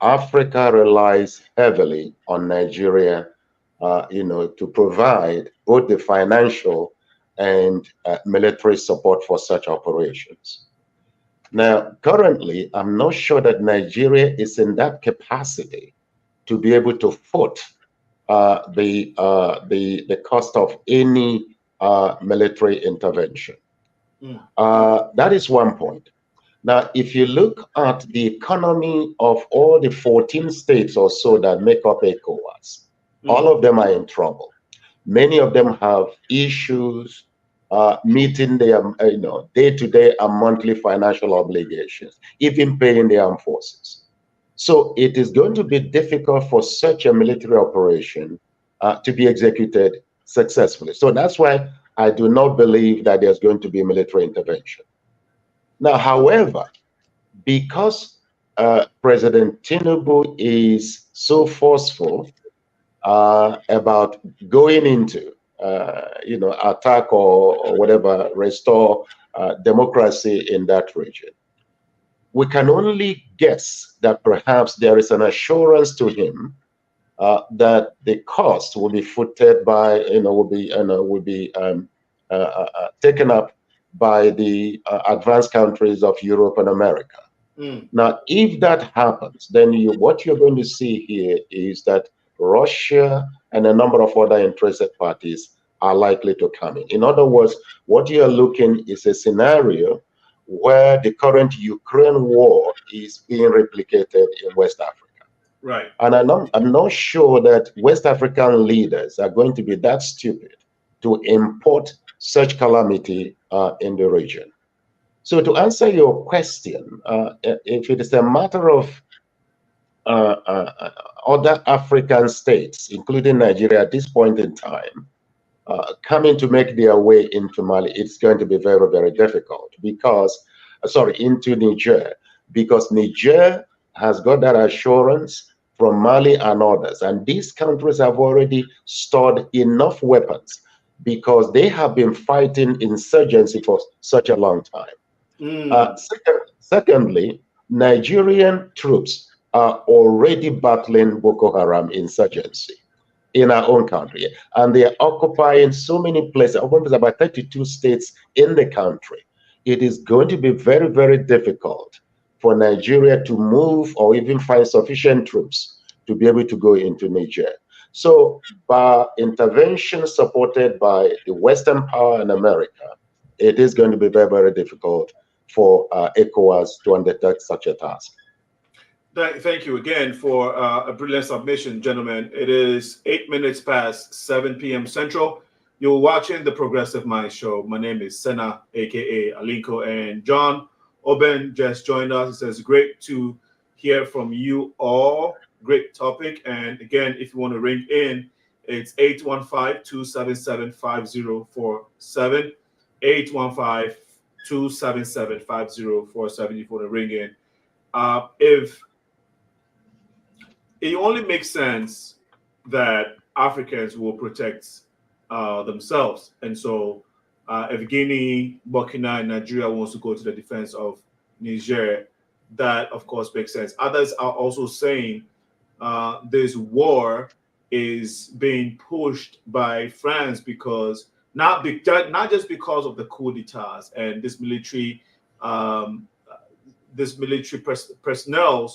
Africa relies heavily on Nigeria, to provide both the financial and military support for such operations. Now, currently, I'm not sure that Nigeria is in that capacity to be able to foot the cost of any military intervention. That is one point. Now, if you look at the economy of all the 14 states or so that make up ECOWAS, all of them are in trouble. Many of them have issues meeting their day-to-day and monthly financial obligations, even paying the armed forces. So it is going to be difficult for such a military operation to be executed successfully. So that's why I do not believe that there's going to be military intervention. Now, however, because President Tinubu is so forceful about going into, attack or whatever, restore democracy in that region, we can only guess that perhaps there is an assurance to him that the cost will be footed by, will be taken up by the advanced countries of Europe and America. Now, if that happens, then what you're going to see here is that Russia and a number of other interested parties are likely to come in. In other words, what you're looking is a scenario where the current Ukraine war is being replicated in West Africa. Right. And I'm not sure that West African leaders are going to be that stupid to import such calamity in the region. So to answer your question, if it is a matter of other African states, including Nigeria at this point in time, coming to make their way into Mali, it's going to be very, very difficult because, into Niger, because Niger has got that assurance from Mali and others. And these countries have already stored enough weapons because they have been fighting insurgency for such a long time. Secondly, Nigerian troops are already battling Boko Haram insurgency in our own country, and they are occupying so many places, about 32 states in the country. It is going to be very, very difficult for Nigeria to move or even find sufficient troops to be able to go into Niger. So by intervention supported by the Western power in America, it is going to be very, very difficult for ECOWAS to undertake such a task. Thank you again for a brilliant submission, gentlemen. It is 8 minutes past 7 p.m. Central. You're watching the Progressive Mind Show. My name is Sena, aka Alinko, and John Oben just joined us. It says, great to hear from you all. Great topic. And again, if you want to ring in, it's 815-277-5047, 277-5047 if you want to ring in. If it only makes sense that Africans will protect themselves, and so if Guinea, Burkina, and Nigeria wants to go to the defense of Niger, that of course makes sense. Others are also saying this war is being pushed by France because not just because of the coup d'etats and this military personnel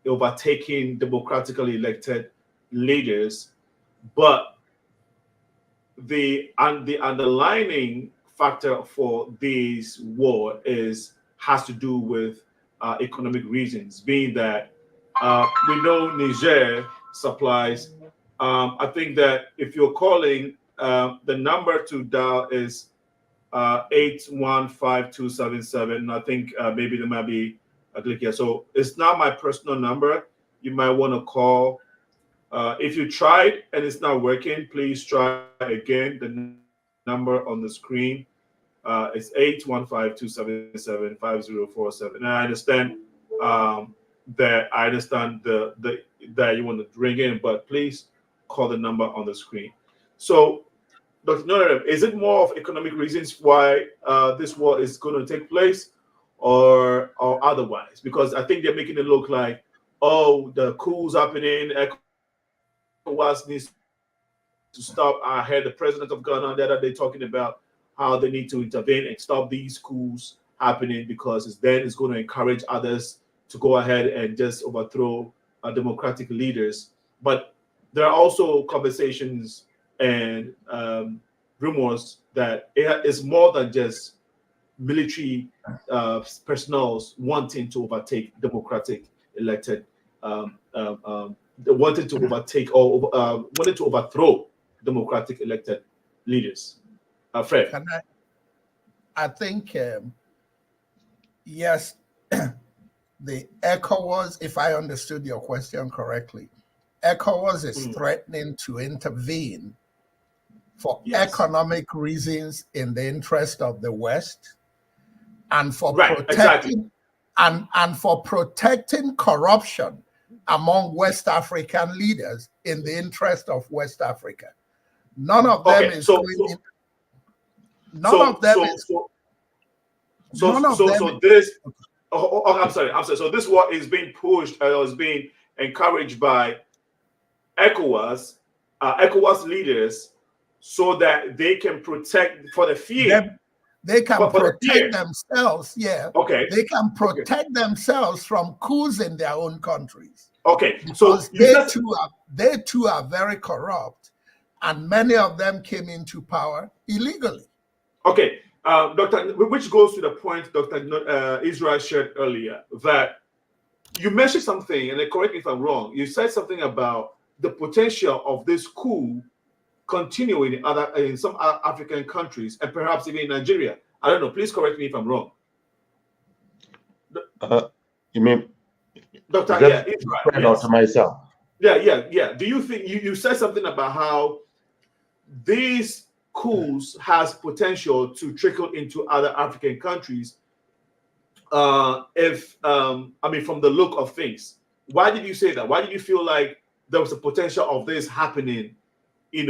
overtaking democratically elected leaders, but the underlying factor for this war has to do with economic reasons, being that we know Niger supplies. I think that if you're calling, the number to dial is 815-277. I think maybe there might be a click here. So it's not my personal number. You might want to call. If you tried and it's not working, please try again. The number on the screen is 815-277-5047. And I understand that that you want to ring in, but please call the number on the screen. So, Dr. NONYEREM, is it more of economic reasons why this war is going to take place, or otherwise? Because I think they're making it look like, oh, the coup's happening, ECOWAS needs to stop. I heard the president of Ghana the other day talking about how they need to intervene and stop these coups happening, because it's going to encourage others to go ahead and just overthrow democratic leaders. But there are also conversations and rumors that it is more than just military personnel wanting to overtake democratic elected, wanted to overtake or wanted to overthrow democratic elected leaders. Fred. I think, yes, the ECOWAS, if I understood your question correctly, ECOWAS is threatening to intervene for economic reasons in the interest of the West, and for protecting and for protecting corruption among West African leaders in the interest of West Africa. None of them is going in. I'm sorry. So this war is being pushed, or is being encouraged by ECOWAS leaders, so that they can protect for the fear. They can protect themselves. Yeah. Okay. They can protect themselves from coups in their own countries. Okay. Because they too are very corrupt, and many of them came into power illegally. Okay. Doctor, which goes to the point Dr. Israel shared earlier, that you mentioned something, and correct me if I'm wrong. You said something about the potential of this coup continuing in some African countries, and perhaps even in Nigeria. I don't know. Please correct me if I'm wrong. You mean, Doctor? Yeah, Israel. Yes. To myself. Yeah. Do you think you said something about how these coups has potential to trickle into other African countries? From the look of things, why did you say that? Why did you feel like there was a potential of this happening, in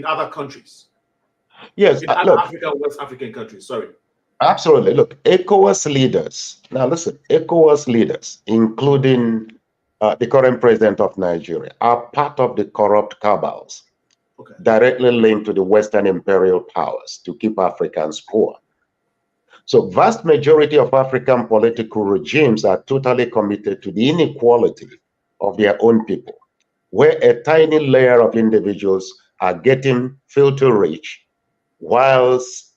other countries? Yes, in other West African countries. Sorry. Absolutely. Look, ECOWAS leaders. Now, listen, ECOWAS leaders, including the current president of Nigeria, are part of the corrupt cabals directly linked to the Western imperial powers to keep Africans poor. So vast majority of African political regimes are totally committed to the inequality of their own people, where a tiny layer of individuals are getting filthy rich, whilst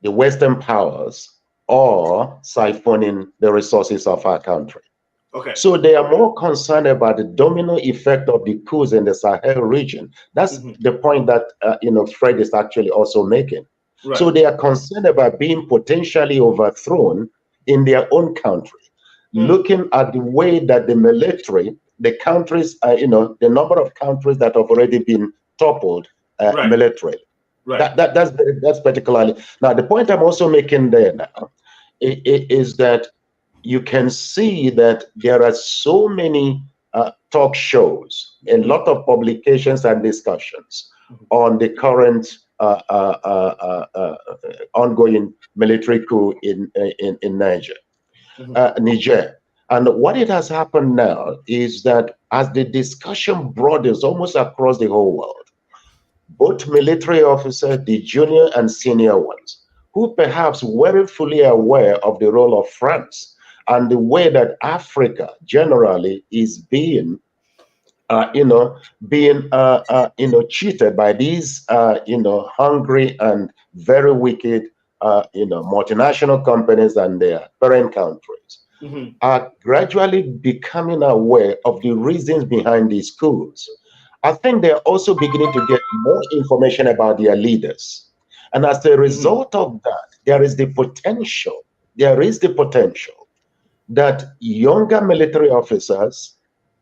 the Western powers are siphoning the resources of our country. Okay. So they are more concerned about the domino effect of the coups in the Sahel region. That's the point that Fred is actually also making. Right. So they are concerned about being potentially overthrown in their own country, looking at the way that the military, the countries, the number of countries that have already been toppled militarily. Right. That's particularly now. The point I'm also making there now is that you can see that there are so many talk shows, a lot of publications and discussions on the current ongoing military coup in Niger. Niger. And what it has happened now is that as the discussion broadens almost across the whole world, both military officers, the junior and senior ones, who perhaps weren't fully aware of the role of France and the way that Africa generally is being, cheated by these, hungry and very wicked, multinational companies and their parent countries, are gradually becoming aware of the reasons behind these coups. I think they're also beginning to get more information about their leaders. And as a result of that, there is the potential that younger military officers,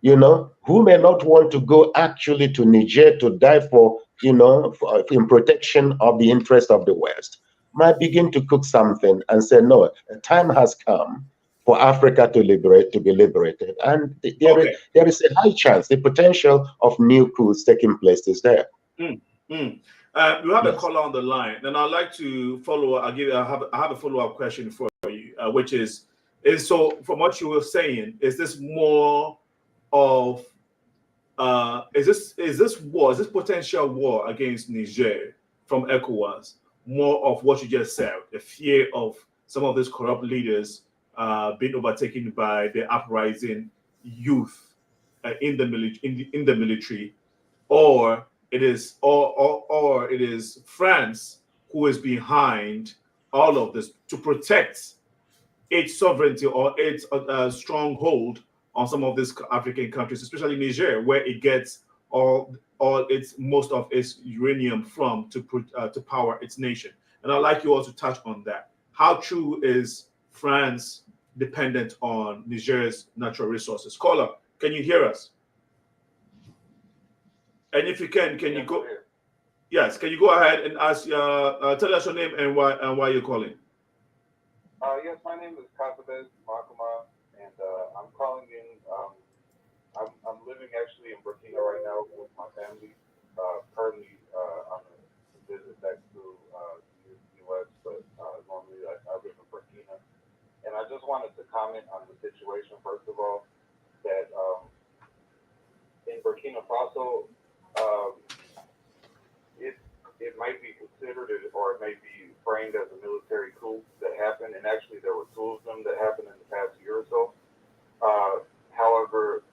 who may not want to go actually to Niger to die for, in protection of the interest of the West, might begin to cook something and say, no, the time has come for Africa to be liberated. And there is a high chance, the potential of new coups taking place is there. We have a caller on the line, and I'd like to follow. I have a follow-up question for you, which is so from what you were saying, is this more of is this potential war against Niger from ECOWAS more of what you just said, the fear of some of these corrupt leaders being overtaken by the uprising youth in the military, or it is France who is behind all of this to protect its sovereignty or its stronghold on some of these African countries, especially Niger, where it gets most of its uranium from to power its nation. And I'd like you all to touch on that. How true is France dependent on Niger's natural resources? Caller, can you hear us? And if you can you go? Yes, can you go ahead and ask? Tell us your name and why you're calling. Yes, my name is Kasabes Makuma, and I'm calling in. I'm living actually in Burkina right now with my family. Currently on a visit back to the U.S., but normally I live in Burkina. And I just wanted to comment on the situation, first of all, that in Burkina Faso, it might be considered or it may be framed as a military coup that happened, and actually there were two of them that happened in the past year or so. However,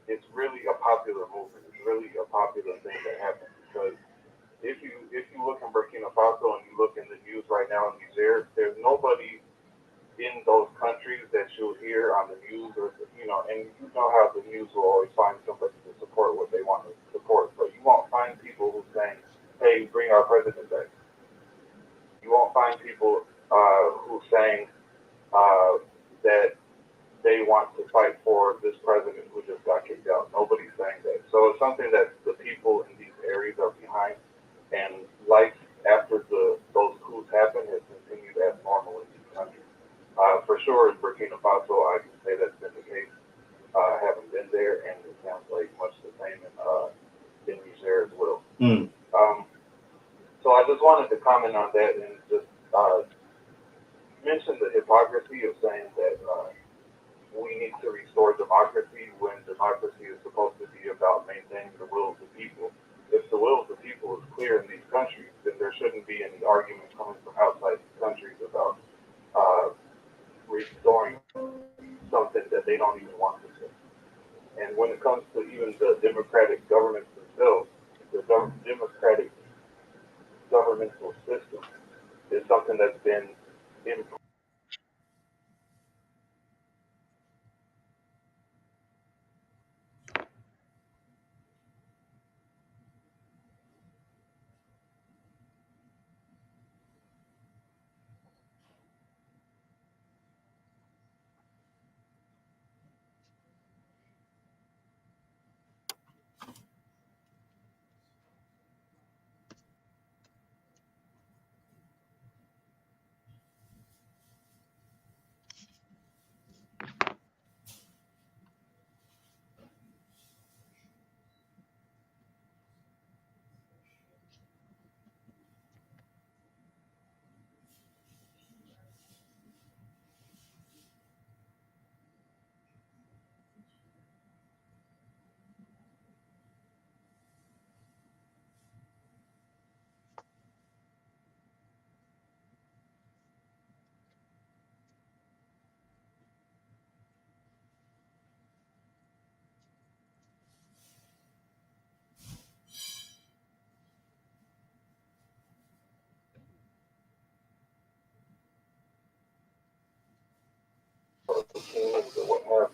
it's really a popular movement. It's really a popular thing that happened, because if you look in Burkina Faso and you look in the news right now in Niger, there's nobody in those countries that you'll hear on the news, or and you know how the news will always find somebody to support what they want to support, but you won't find people who saying, "Hey, bring our president back." You won't find people who saying that they want to fight for this president who just got kicked out. Nobody's saying that. So it's something that the people in these areas are behind, and life after those coups happen has continued as normal in these countries. For sure, in Burkina Faso, I can say that's been the case. I haven't been there, and it sounds like much the same in Niger as well. So I just wanted to comment on that and just mention the hypocrisy of saying that we need to restore democracy when democracy is supposed to be about maintaining the will of the people. If the will of the people is clear in these countries, then there shouldn't be any argument coming from outside these countries about restoring something that they don't even want to do. And when it comes to even the democratic governments themselves, the democratic governmental system is something that's been in.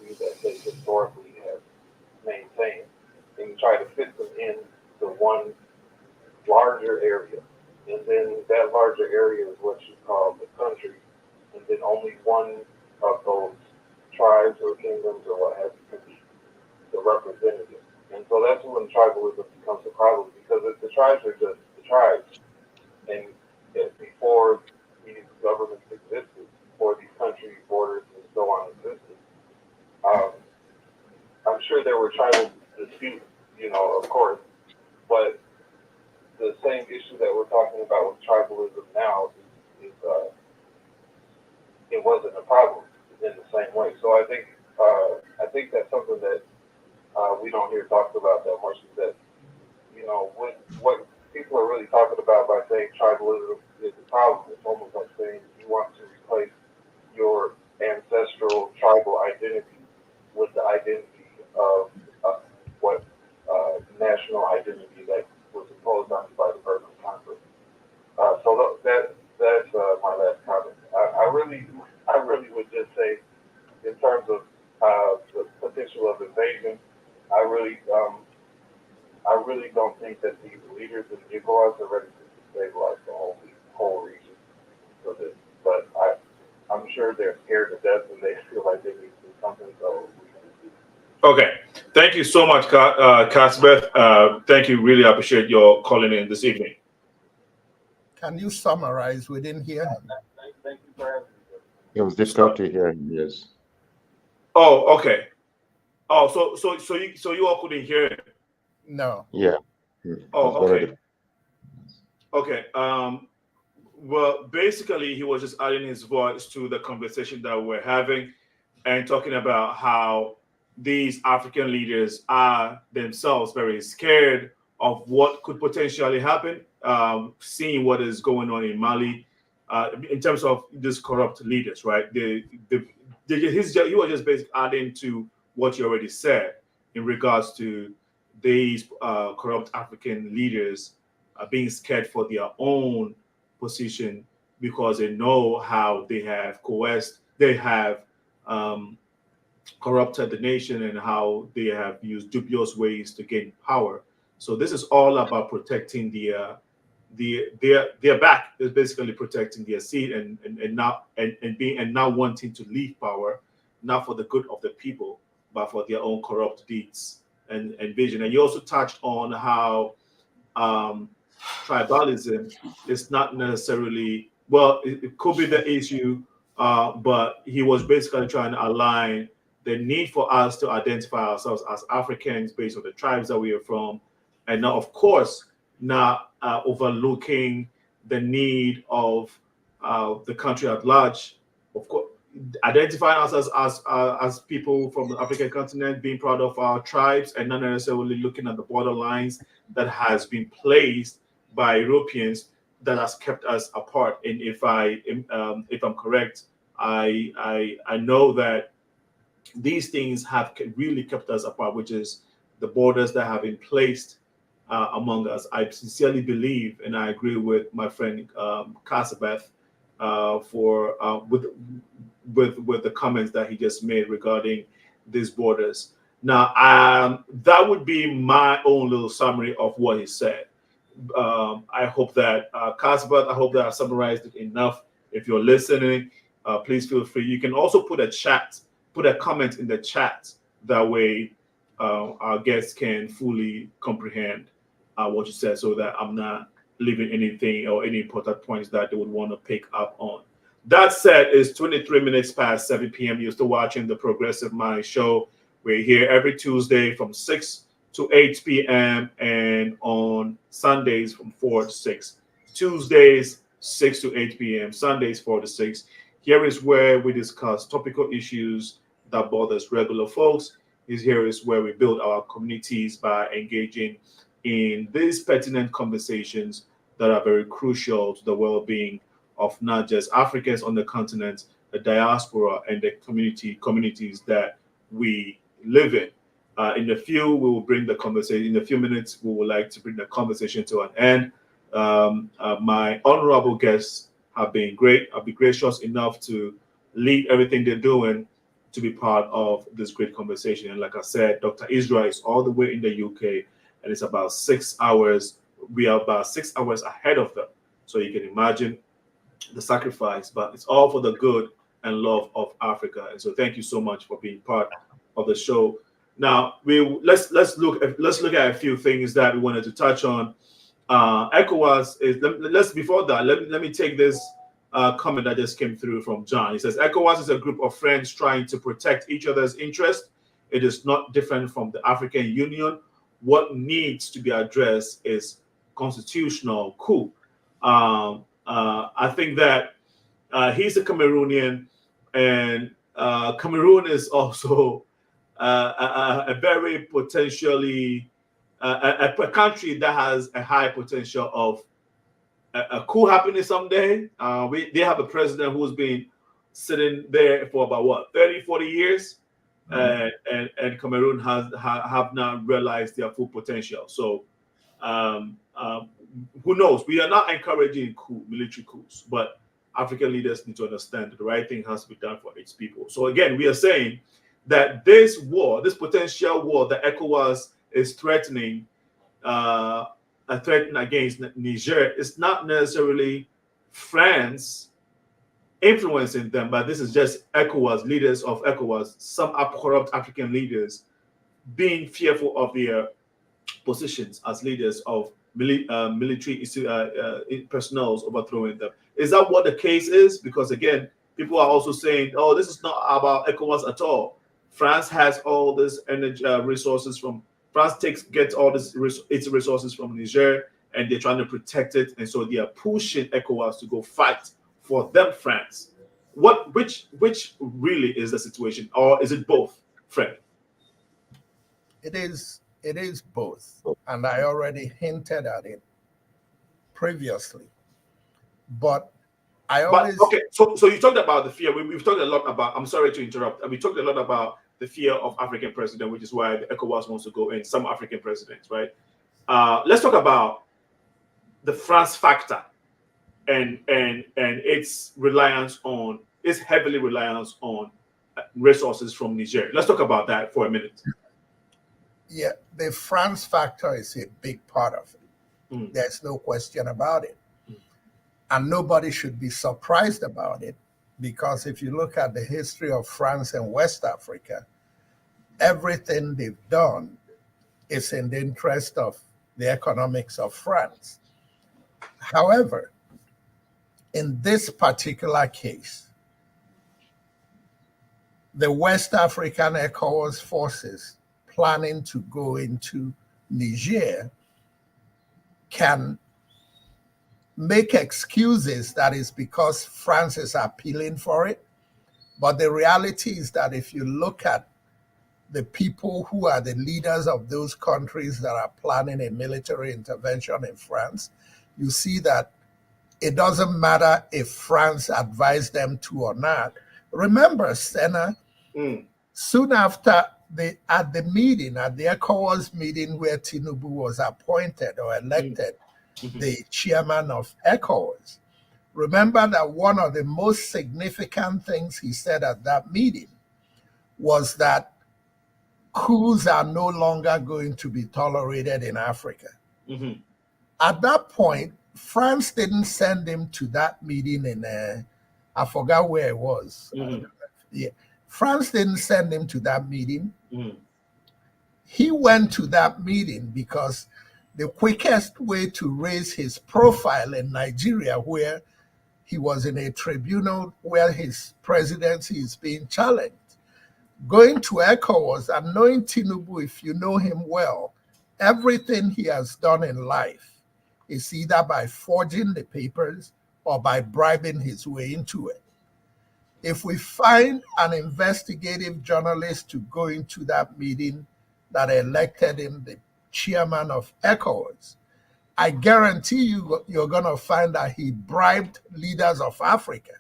identity that they historically have maintained, and you try to fit them into one larger area. And then that larger area is what you call the country, and then only one of those tribes or kingdoms or what have you can be the representative. And so that's when tribalism becomes a problem, because if the tribes are just the tribes, and before these governments existed, or these country borders and so on existed, I'm sure there were tribal disputes, of course, but the same issue that we're talking about with tribalism now is it wasn't a problem in the same way. So I think that's something that we don't hear talked about that much, is that what people are really talking about by saying tribalism is a problem. It's almost like saying you want to replace your ancestral tribal identity with the identity of what national identity that was imposed on you by the Berlin Conference. So that's my last comment. I really would just say, in terms of the potential of invasion, I really don't think that the leaders in ECOWAS are ready to stabilize the whole region for this. But I'm sure they're scared to death and they feel like they need to do something. So Okay, thank you so much, Kasbeth. Thank you. Really appreciate your calling in this evening. Can you summarize? We didn't hear him. thank you for having me. It was difficult to hear him, yes. Oh, okay. Oh, so you all couldn't hear him? No. Yeah. Oh, okay. Okay. Well, basically, he was just adding his voice to the conversation that we're having and talking about how these African leaders are themselves very scared of what could potentially happen, seeing what is going on in Mali in terms of these corrupt leaders, right? He was just basically adding to what you already said in regards to these corrupt African leaders being scared for their own position because they know how they have coerced, they have corrupted the nation and how they have used dubious ways to gain power. So this is all about protecting their back, is basically protecting their seat and not wanting to leave power, not for the good of the people, but for their own corrupt deeds and vision. And you also touched on how tribalism is not necessarily, well, it could be the issue, but he was basically trying to align the need for us to identify ourselves as Africans based on the tribes that we are from, and now, of course, not overlooking the need of the country at large. Of course, identifying us as people from the African continent, being proud of our tribes, and not necessarily looking at the borderlines that has been placed by Europeans that has kept us apart. And if I'm correct, I know that these things have really kept us apart, which is the borders that have been placed among us. I sincerely believe, and I agree with my friend Kasabeth with the comments that he just made regarding these borders. Now, that would be my own little summary of what he said. I hope that Kasabeth, I hope that I summarized it enough. If you're listening, please feel free. You can also put a comment in the chat. That way, our guests can fully comprehend what you said, so that I'm not leaving anything or any important points that they would want to pick up on. That said, it's 23 minutes past 7 p.m. You're still watching the Progressive Mind Show. We're here every Tuesday from 6 to 8 p.m. and on Sundays from 4 to 6. Tuesdays, 6 to 8 p.m. Sundays, 4 to 6. Here is where we discuss topical issues that bothers regular folks. Here is where we build our communities by engaging in these pertinent conversations that are very crucial to the well-being of not just Africans on the continent, the diaspora, and the communities that we live in. In a few minutes, we would like to bring the conversation to an end. My honorable guests have been great. I'll be gracious enough to lead everything they're doing to be part of this great conversation. And like I said, Dr. Israel is all the way in the UK, and it's about 6 hours. We are about 6 hours ahead of them. So you can imagine the sacrifice, but it's all for the good and love of Africa. And so thank you so much for being part of the show. Now let's look at a few things that we wanted to touch on. ECOWAS is before that, let me take this comment that just came through from John. He says ECOWAS is a group of friends trying to protect each other's interest. It is not different from the African Union. What needs to be addressed is constitutional coup. I think that he's a Cameroonian, and Cameroon is also a very potentially a country that has a high potential of a coup happening someday. They have a president who's been sitting there for about what 30, 40 years, and Cameroon have not realized their full potential. So who knows? We are not encouraging military coups, but African leaders need to understand that the right thing has to be done for its people. So again, we are saying that this war, this potential war that ECOWAS is threatening, against Niger, is not necessarily France influencing them, but this is just ECOWAS, leaders of ECOWAS, some corrupt African leaders being fearful of their positions as leaders of military personnel overthrowing them. Is that what the case is? Because again, people are also saying, oh, this is not about ECOWAS at all. France has all this energy resources from France gets all its resources from Niger, and they're trying to protect it, and so they are pushing ECOWAS to go fight for them, France. Which really is the situation, or is it both, Fred? It is both, and I already hinted at it previously. But okay. So you talked about the fear. We've talked a lot about. I'm sorry to interrupt. We talked a lot about the fear of African president, which is why the ECOWAS wants to go in. Some African presidents, right? Let's talk about the France factor and its heavily reliance on resources from Niger. Let's talk about that for a minute. Yeah, the France factor is a big part of it. There's no question about it. And nobody should be surprised about it, because if you look at the history of France and West Africa, everything they've done is in the interest of the economics of France. However, in this particular case, the West African ECOWAS forces planning to go into Niger can make excuses that is because France is appealing for it. But the reality is that if you look at the people who are the leaders of those countries that are planning a military intervention in France, you see that it doesn't matter if France advised them to or not. Remember, Senna, soon after at the ECOWAS meeting where Tinubu was appointed or elected, the chairman of ECOWAS, remember that one of the most significant things he said at that meeting was that coups are no longer going to be tolerated in Africa. At that point, France didn't send him to that meeting in, I forgot where it was. France didn't send him to that meeting. He went to that meeting because the quickest way to raise his profile in Nigeria, where he was in a tribunal where his presidency is being challenged, going to ECOWAS and knowing Tinubu, if you know him well, everything he has done in life is either by forging the papers or by bribing his way into it. If we find an investigative journalist to go into that meeting that elected him the chairman of ECOWAS, I guarantee you you're going to find that he bribed leaders of Africa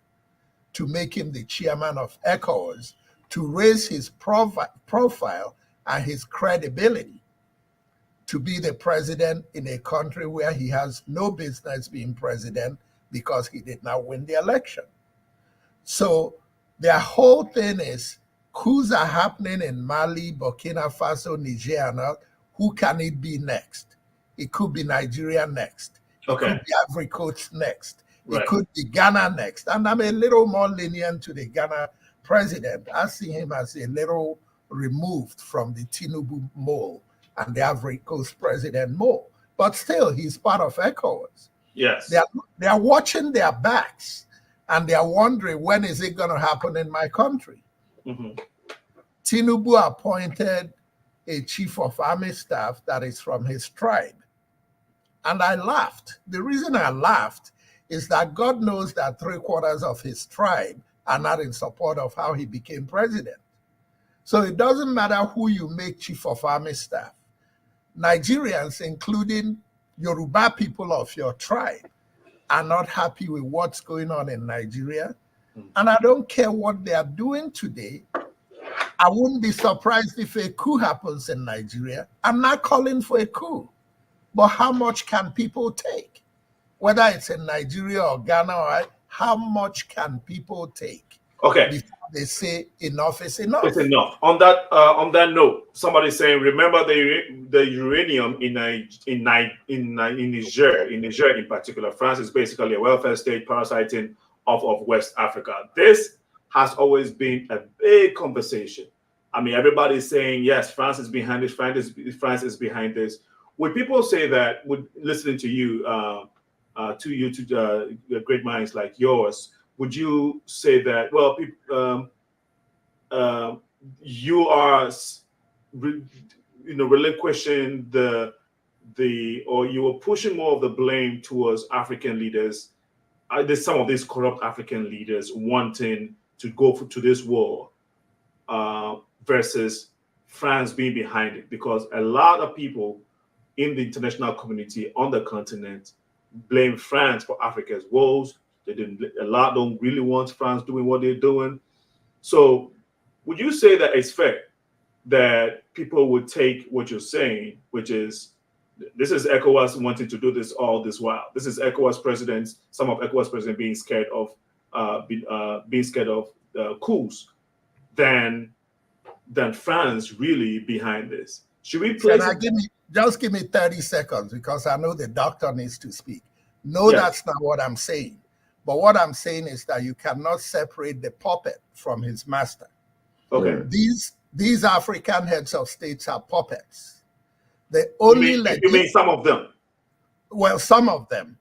to make him the chairman of ECOWAS to raise his profile and his credibility to be the president in a country where he has no business being president because he did not win the election. So their whole thing is Coups are happening in Mali, Burkina Faso, Niger, and all. Who can it be next? It could be Nigeria next. It could be Ivory Coast next. It could be Ghana next. And I'm a little more lenient to the Ghana president. I see him as a little removed from the Tinubu mold and the Ivory Coast president mold. But still, he's part of ECOWAS. Yes. They are watching their backs, and they are wondering, when is it going to happen in my country? Tinubu appointed a chief of army staff that is from his tribe. And I laughed. The reason I laughed is that God knows that 3/4 of his tribe are not in support of how he became president. So it doesn't matter who you make chief of army staff. Nigerians, including Yoruba people of your tribe, are not happy with what's going on in Nigeria. And I don't care what they are doing today. I wouldn't be surprised if a coup happens in Nigeria. I'm not calling for a coup, but how much can people take? Whether it's in Nigeria or Ghana, or how much can people take? Okay. Before they say enough is enough. It's enough. On that note, somebody's saying, remember the uranium in Niger, in particular. France is basically a welfare state parasiting off of West Africa. This has always been a big conversation. I mean, everybody's saying, yes, France is behind this, France is behind this. Would people say that, listening to you, to great minds like yours, would you say that, well, you are, relinquishing or you are pushing more of the blame towards African leaders? There's some of these corrupt African leaders wanting to go to this war versus France being behind it, because a lot of people in the international community on the continent blame France for Africa's woes. A lot don't really want France doing what they're doing. So would you say that it's fair that people would take what you're saying, which is, this is ECOWAS wanting to do this all this while. This is ECOWAS presidents, some of ECOWAS presidents being scared of coups, than France really behind this. Should we place? Just give me 30 seconds, because I know the doctor needs to speak. No, yes. That's not what I'm saying. But what I'm saying is that you cannot separate the puppet from his master. Okay. These African heads of states are puppets. The only you mean some of them? Well, some of them.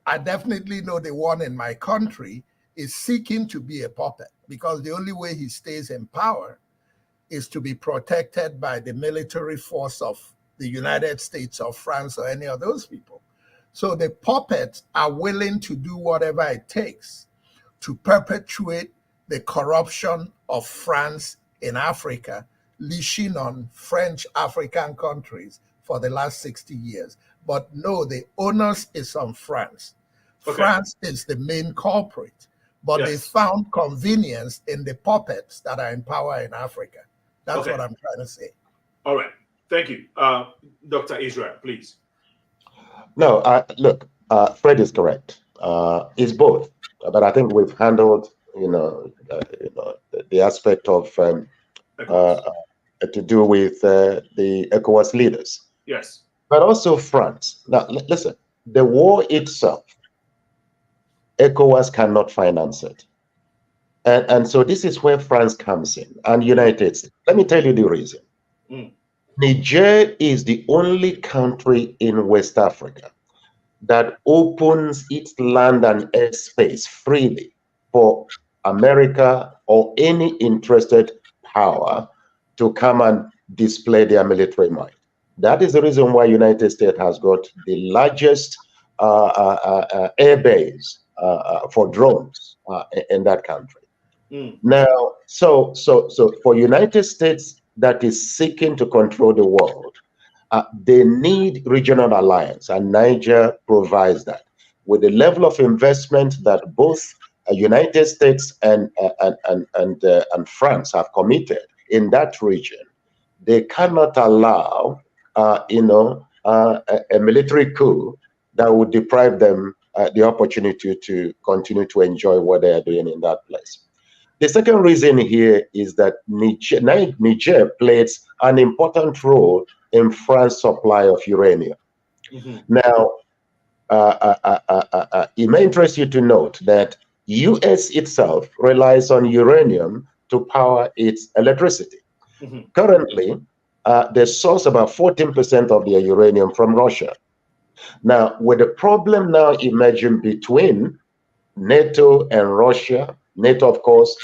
I definitely know the one in my country is seeking to be a puppet, because the only way he stays in power is to be protected by the military force of the United States or France or any of those people. So the puppets are willing to do whatever it takes to perpetuate the corruption of France in Africa, leashing on French African countries for the last 60 years. But no, the onus is on France. Okay. France is the main culprit, but yes, they found convenience in the puppets that are in power in Africa. That's okay, what I'm trying to say. All right. Thank you. Dr. Israel, please. No, look, Fred is correct. It's both. But I think we've handled, the aspect of to do with the ECOWAS leaders. Yes. But also France. Now, listen, the war itself, ECOWAS cannot finance it. And so this is where France comes in, and United States. Let me tell you the reason. Niger is the only country in West Africa that opens its land and airspace freely for America or any interested power to come and display their military might. That is the reason why United States has got the largest air base for drones in that country. Now, so for United States that is seeking to control the world, they need regional alliance, and Niger provides that. With the level of investment that both United States and France have committed in that region, they cannot allow a military coup that would deprive them the opportunity to continue to enjoy what they are doing in that place. The second reason here is that Niger plays an important role in France's supply of uranium. Now, it may interest you to note that US itself relies on uranium to power its electricity. Currently, they source about 14% of their uranium from Russia. Now, with the problem now emerging between NATO and Russia, NATO, of course,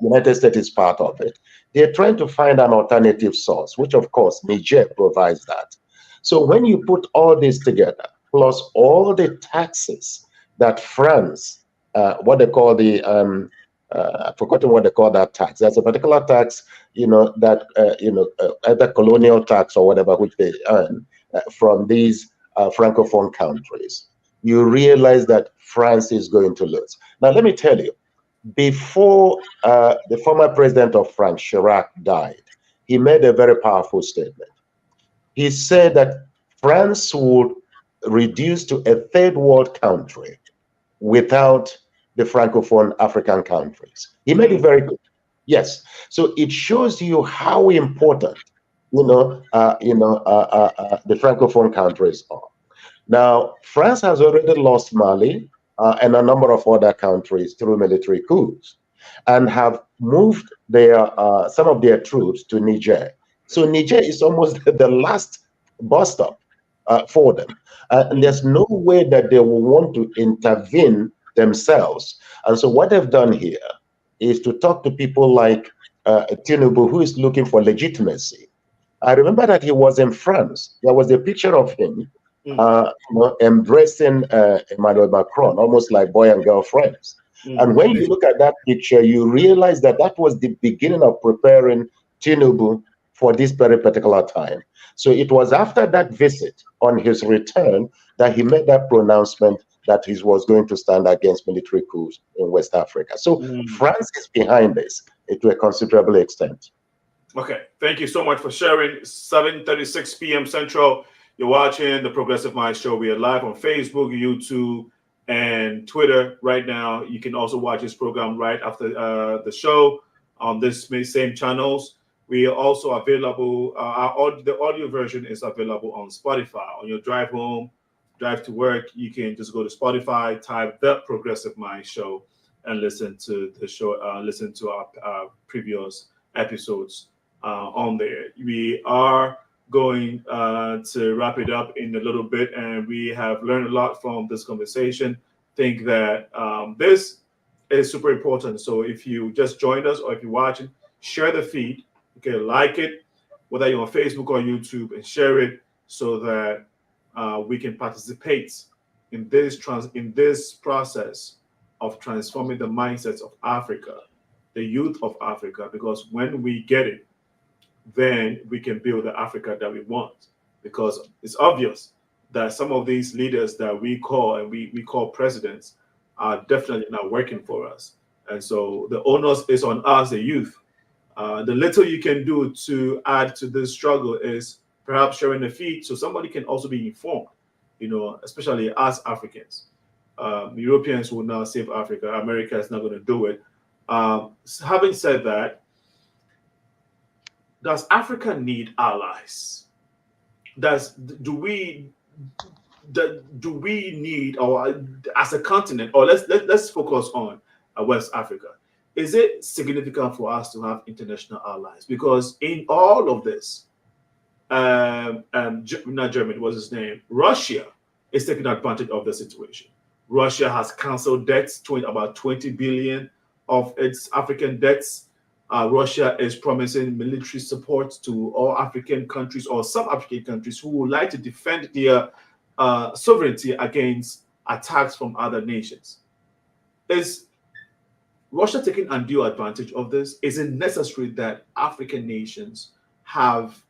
United States is part of it. They're trying to find an alternative source, which, of course, Niger provides that. So when you put all this together, plus all the taxes that France, what they call the, I've forgotten what they call that tax. There's a particular tax, either colonial tax or whatever, which they earn from these Francophone countries. You realize that France is going to lose. Now, let me tell you, before the former president of France, Chirac, died, he made a very powerful statement. He said that France would reduce to a third world country without the Francophone African countries. He made it very good. Yes. So it shows you how important, the Francophone countries are. Now, France has already lost Mali and a number of other countries through military coups, and have moved some of their troops to Niger. So Niger is almost the last bus stop for them. And there's no way that they will want to intervene themselves. And so what they've done here is to talk to people like Tinubu, who is looking for legitimacy. I remember that he was in France. There was a picture of him embracing Emmanuel Macron, almost like boy and girl friends. And when you look at that picture, you realize that that was the beginning of preparing Tinubu for this very particular time. So it was after that visit on his return that he made that pronouncement that he was going to stand against military coups in West Africa. So France is behind this to a considerable extent. Okay, thank you so much for sharing. 7:36 p.m. Central. You're watching the Progressive Mind Show. We are live on Facebook, YouTube, and Twitter right now. You can also watch this program right after the show on this same channels. We are also available. The audio version is available on Spotify. On your drive home, drive to work, you can just go to Spotify, type The Progressive Mind Show, and listen to the show. Listen to our previous episodes on there. We are going to wrap it up in a little bit, and we have learned a lot from this conversation. Think that this is super important. So if you just joined us or if you're watching, share the feed. Okay, like it, whether you're on Facebook or YouTube, and share it so that we can participate in this process of transforming the mindsets of Africa, the youth of Africa. Because when we get it, then we can build the Africa that we want. Because it's obvious that some of these leaders that we call and we call presidents are definitely not working for us. And so the onus is on us, the youth. The little you can do to add to this struggle is perhaps sharing the feed so somebody can also be informed, especially us Africans. Europeans will now save Africa. America is not going to do it. Having said that, does Africa need allies? Do we need, or as a continent, or let's focus on West Africa? Is it significant for us to have international allies? Because in all of this, not Germany, what's his name? Russia is taking advantage of the situation. Russia has canceled debts, about 20 billion of its African debts. Russia is promising military support to all African countries or some African countries who would like to defend their sovereignty against attacks from other nations. Is Russia taking undue advantage of this? Is it necessary that African nations have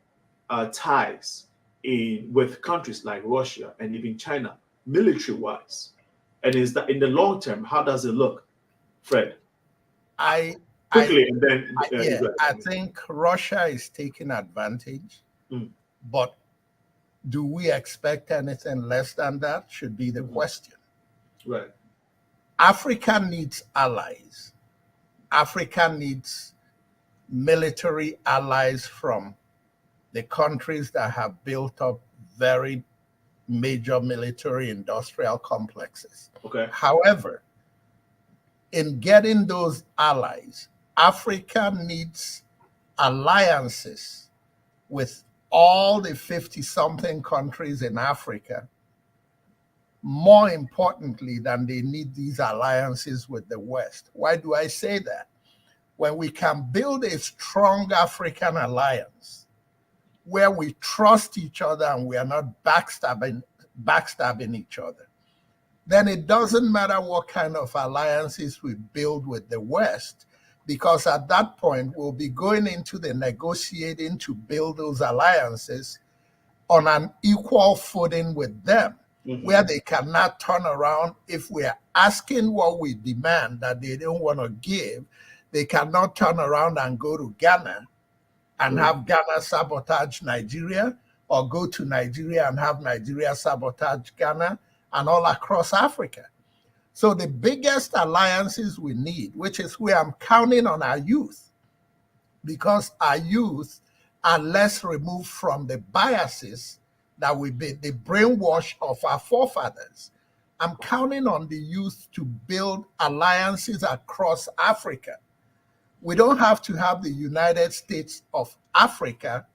ties with countries like Russia and even China, military-wise? And is that in the long term, how does it look, Fred? I think Russia is taking advantage, but do we expect anything less than that? Should be the question. Right. Africa needs allies, Africa needs military allies from the countries that have built up very major military industrial complexes. Okay. However, in getting those allies, Africa needs alliances with all the 50-something countries in Africa, more importantly than they need these alliances with the West. Why do I say that? When we can build a strong African alliance where we trust each other and we are not backstabbing each other, then it doesn't matter what kind of alliances we build with the West, because at that point we'll be going into the negotiating to build those alliances on an equal footing with them, where they cannot turn around if we are asking what we demand that they don't want to give. They cannot turn around and go to Ghana and have Ghana sabotage Nigeria, or go to Nigeria and have Nigeria sabotage Ghana, and all across Africa. So the biggest alliances we need, which is where I'm counting on our youth, because our youth are less removed from the biases that we be the brainwash of our forefathers. I'm counting on the youth to build alliances across Africa. We don't have to have the United States of Africa,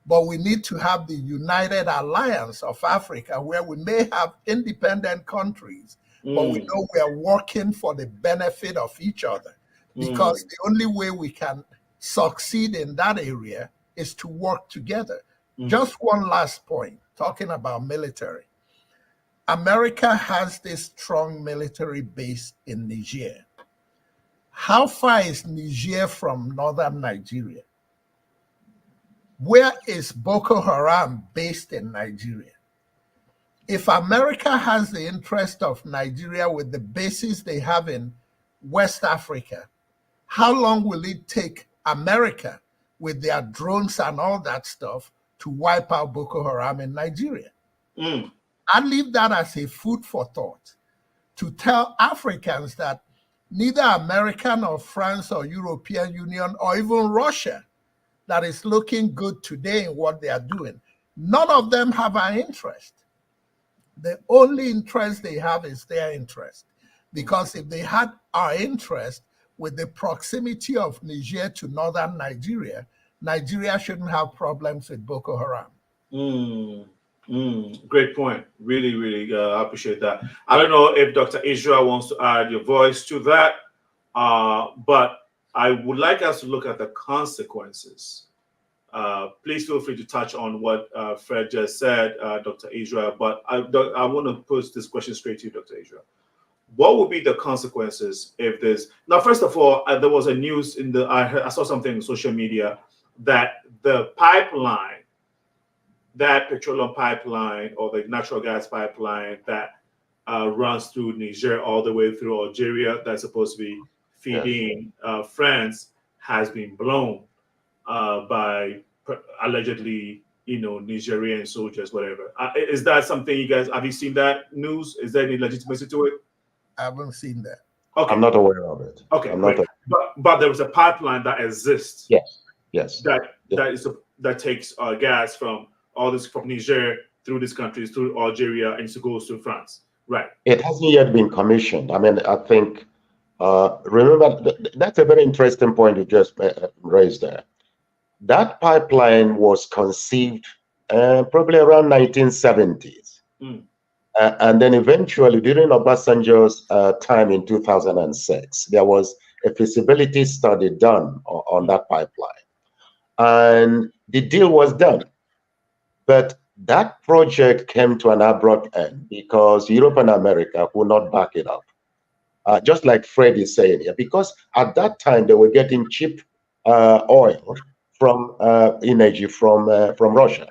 but we need to have the United Alliance of Africa, where we may have independent countries, but we know we are working for the benefit of each other, because the only way we can succeed in that area is to work together. Just one last point, talking about military. America has this strong military base in Niger. How far is Niger from northern Nigeria? Where is Boko Haram based in Nigeria? If America has the interest of Nigeria with the bases they have in West Africa, how long will it take America with their drones and all that stuff to wipe out Boko Haram in Nigeria? I leave that as a food for thought, to tell Africans that neither American or France or European Union or even Russia, that is looking good today in what they are doing, none of them have our interest. The only interest they have is their interest. Because if they had our interest, with the proximity of Niger to northern Nigeria, Nigeria shouldn't have problems with Boko Haram. Great point. Really, really appreciate that. I don't know if Dr. Israel wants to add your voice to that, but I would like us to look at the consequences. Please feel free to touch on what Fred just said, Dr. Israel, but I want to pose this question straight to you, Dr. Israel. What would be the consequences if there's... Now, first of all, there was a news in the... I saw something on social media that the pipeline, that petroleum pipeline or the natural gas pipeline that runs through Niger all the way through Algeria, that's supposed to be feeding France, has been blown by allegedly, Nigerian soldiers, whatever. Is that something you guys, have you seen that news? Is there any legitimacy to it? I haven't seen that. Okay. I'm not aware of it. Okay, but there was a pipeline that exists. Yes. That takes gas from Niger through these countries, through Algeria, and it goes to France. Right. It hasn't yet been commissioned. I mean, I think, remember, that's a very interesting point you just raised there. That pipeline was conceived probably around 1970s. And then eventually, during Obasanjo's time in 2006, there was a feasibility study done on that pipeline. And the deal was done. But that project came to an abrupt end because Europe and America would not back it up. Just like Fred is saying here, because at that time they were getting cheap oil from energy from Russia.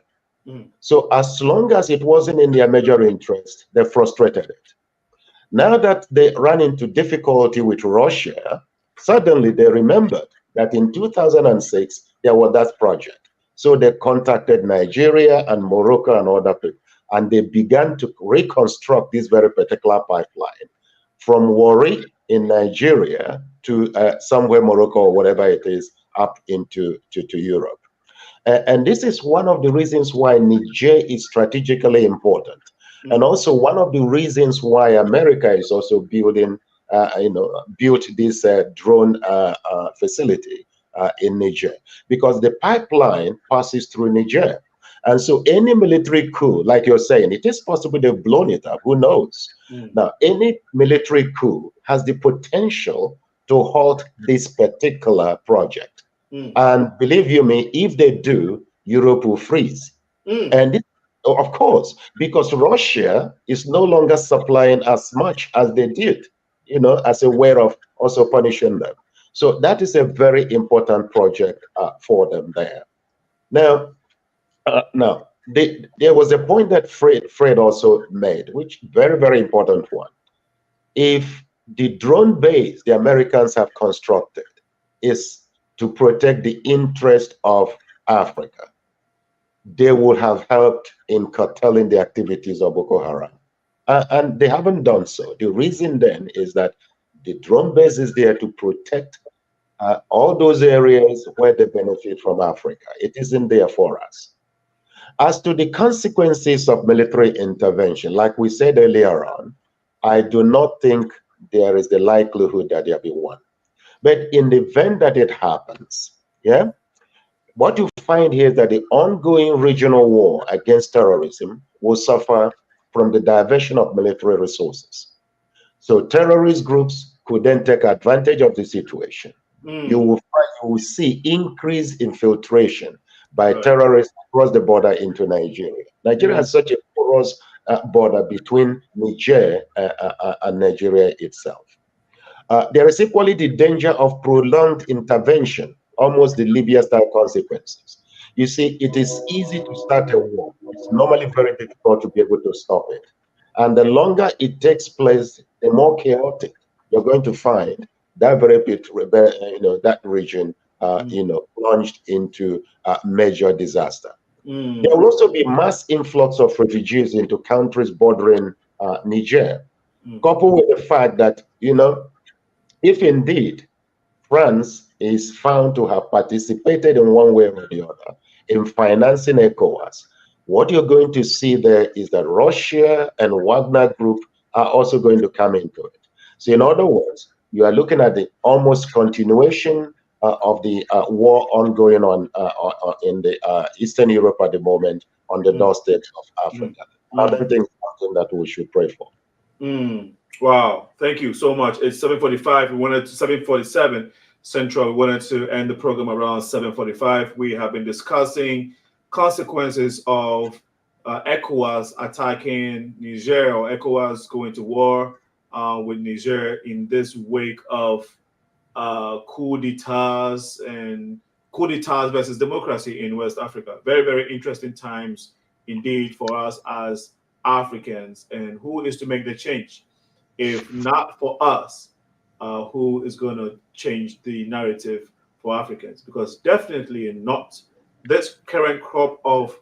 So as long as it wasn't in their major interest, they frustrated it. Now that they ran into difficulty with Russia, suddenly they remembered that in 2006 there was that project. So they contacted Nigeria and Morocco and other people, and they began to reconstruct this very particular pipeline from Warri in Nigeria to somewhere Morocco or whatever it is up into to Europe. And this is one of the reasons why Niger is strategically important. And also one of the reasons why America is also building, built this drone facility in Niger, because the pipeline passes through Niger. And so any military coup, like you're saying, it is possible they've blown it up, who knows? Now, any military coup has the potential to halt this particular project. And believe you me, if they do, Europe will freeze. And this, of course, because Russia is no longer supplying as much as they did, as a way of also punishing them. So that is a very important project for them there. Now, there was a point that Fred also made, which very, very important one. If the drone base the Americans have constructed is to protect the interest of Africa, they would have helped in curtailing the activities of Boko Haram. And they haven't done so. The reason then is that the drone base is there to protect all those areas where they benefit from Africa. It isn't there for us. As to the consequences of military intervention, like we said earlier on, I do not think there is the likelihood that there be one. But in the event that it happens, what you find here is that the ongoing regional war against terrorism will suffer from the diversion of military resources. So terrorist groups could then take advantage of the situation. You will see increased infiltration by terrorists across the border into Nigeria. Nigeria has such a porous border between Niger and Nigeria itself. There is equally the danger of prolonged intervention, almost the Libya-style consequences. You see, it is easy to start a war. It's normally very difficult to be able to stop it. And the longer it takes place, the more chaotic you're going to find that very bit, that region, plunged into major disaster. There will also be mass influx of refugees into countries bordering Niger, coupled with the fact that, if indeed France is found to have participated in one way or the other in financing ECOWAS, what you're going to see there is that Russia and Wagner Group are also going to come into it. So in other words, you are looking at the almost continuation of the war ongoing in the Eastern Europe at the moment on the doorstep of Africa. I don't think something that we should pray for. Wow, thank you so much. It's 7:45. We wanted to 7:47 Central. We wanted to end the program around 7:45. We have been discussing consequences of ECOWAS attacking Niger, or ECOWAS going to war with Niger in this wake of coup d'etats and coup d'etats versus democracy in West Africa. Very, very interesting times indeed for us as Africans. And who is to make the change? If not for us, who is going to change the narrative for Africans? Because definitely not this current crop of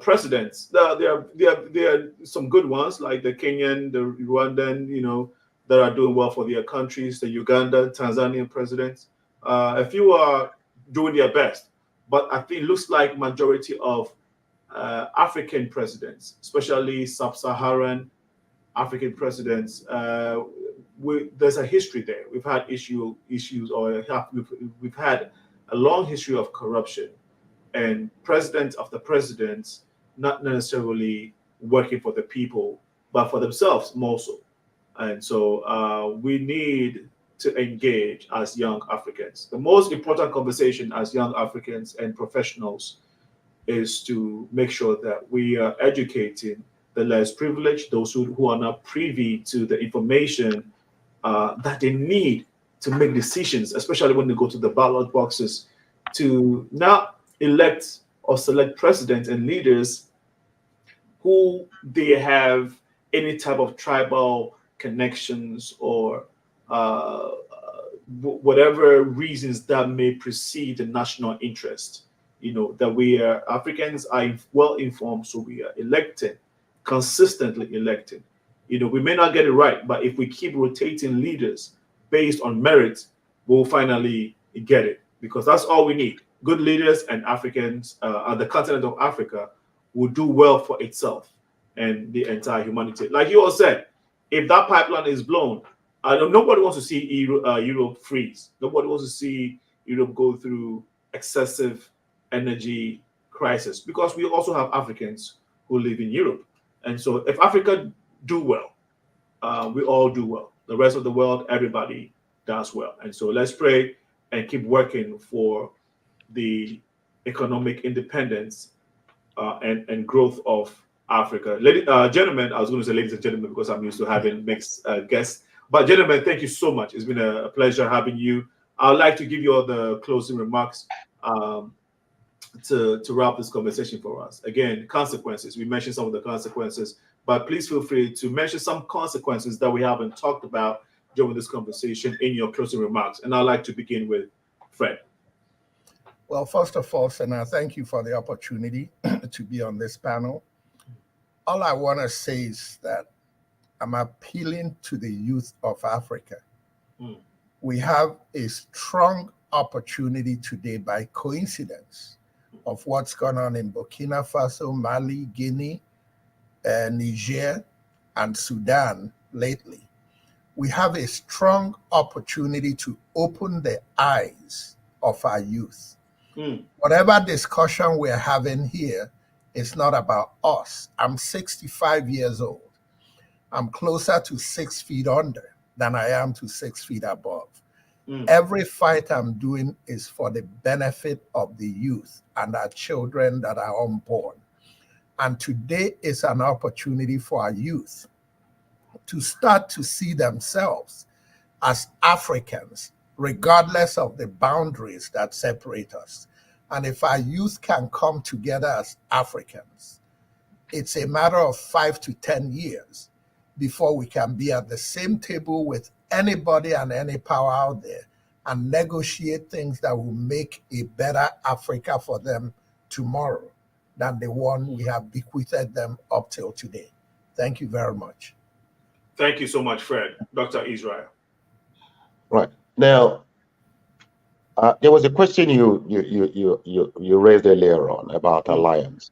presidents. There are some good ones, like the Kenyan, the Rwandan, that are doing well for their countries, the Uganda, Tanzanian presidents. A few are doing their best, but I think it looks like majority of African presidents, especially sub-Saharan African presidents, there's a history there. We've had issues, or we've had a long history of corruption, and president after president not necessarily working for the people, but for themselves more so. And so we need to engage as young Africans. The most important conversation as young Africans and professionals is to make sure that we are educating the less privileged, those who are not privy to the information that they need to make decisions, especially when they go to the ballot boxes, to not elect or select presidents and leaders who they have any type of tribal connections or whatever reasons that may precede the national interest. That we Africans are well informed, so we are consistently elected We may not get it right, but if we keep rotating leaders based on merit, we'll finally get it, because that's all we need. Good leaders, and Africans, and the continent of Africa will do well for itself and the entire humanity. Like you all said, if that pipeline is blown, nobody wants to see Europe freeze. Nobody wants to see Europe go through excessive energy crisis, because we also have Africans who live in Europe. And so if Africa do well, we all do well. The rest of the world, everybody does well. And so let's pray and keep working for the economic independence and growth of Africa. Gentlemen, I was going to say ladies and gentlemen because I'm used to having mixed guests. But gentlemen, thank you so much. It's been a pleasure having you. I'd like to give you all the closing remarks to wrap this conversation for us. Again, consequences. We mentioned some of the consequences, but please feel free to mention some consequences that we haven't talked about during this conversation in your closing remarks. And I'd like to begin with Fred. Well, first of all, Senna, thank you for the opportunity to be on this panel. All I want to say is that I'm appealing to the youth of Africa. We have a strong opportunity today, by coincidence, of what's going on in Burkina Faso, Mali, Guinea, Niger, and Sudan lately. We have a strong opportunity to open the eyes of our youth. Whatever discussion we're having here is not about us. I'm 65 years old. I'm closer to 6 feet under than I am to 6 feet above. Every fight I'm doing is for the benefit of the youth and our children that are unborn. And today is an opportunity for our youth to start to see themselves as Africans, regardless of the boundaries that separate us. And if our youth can come together as Africans, it's a matter of 5 to 10 years before we can be at the same table with anybody and any power out there and negotiate things that will make a better Africa for them tomorrow than the one we have bequeathed them up till today. Thank you very much. Thank you so much, Fred. Dr. Israel. Right. Now, there was a question you raised earlier on about alliance.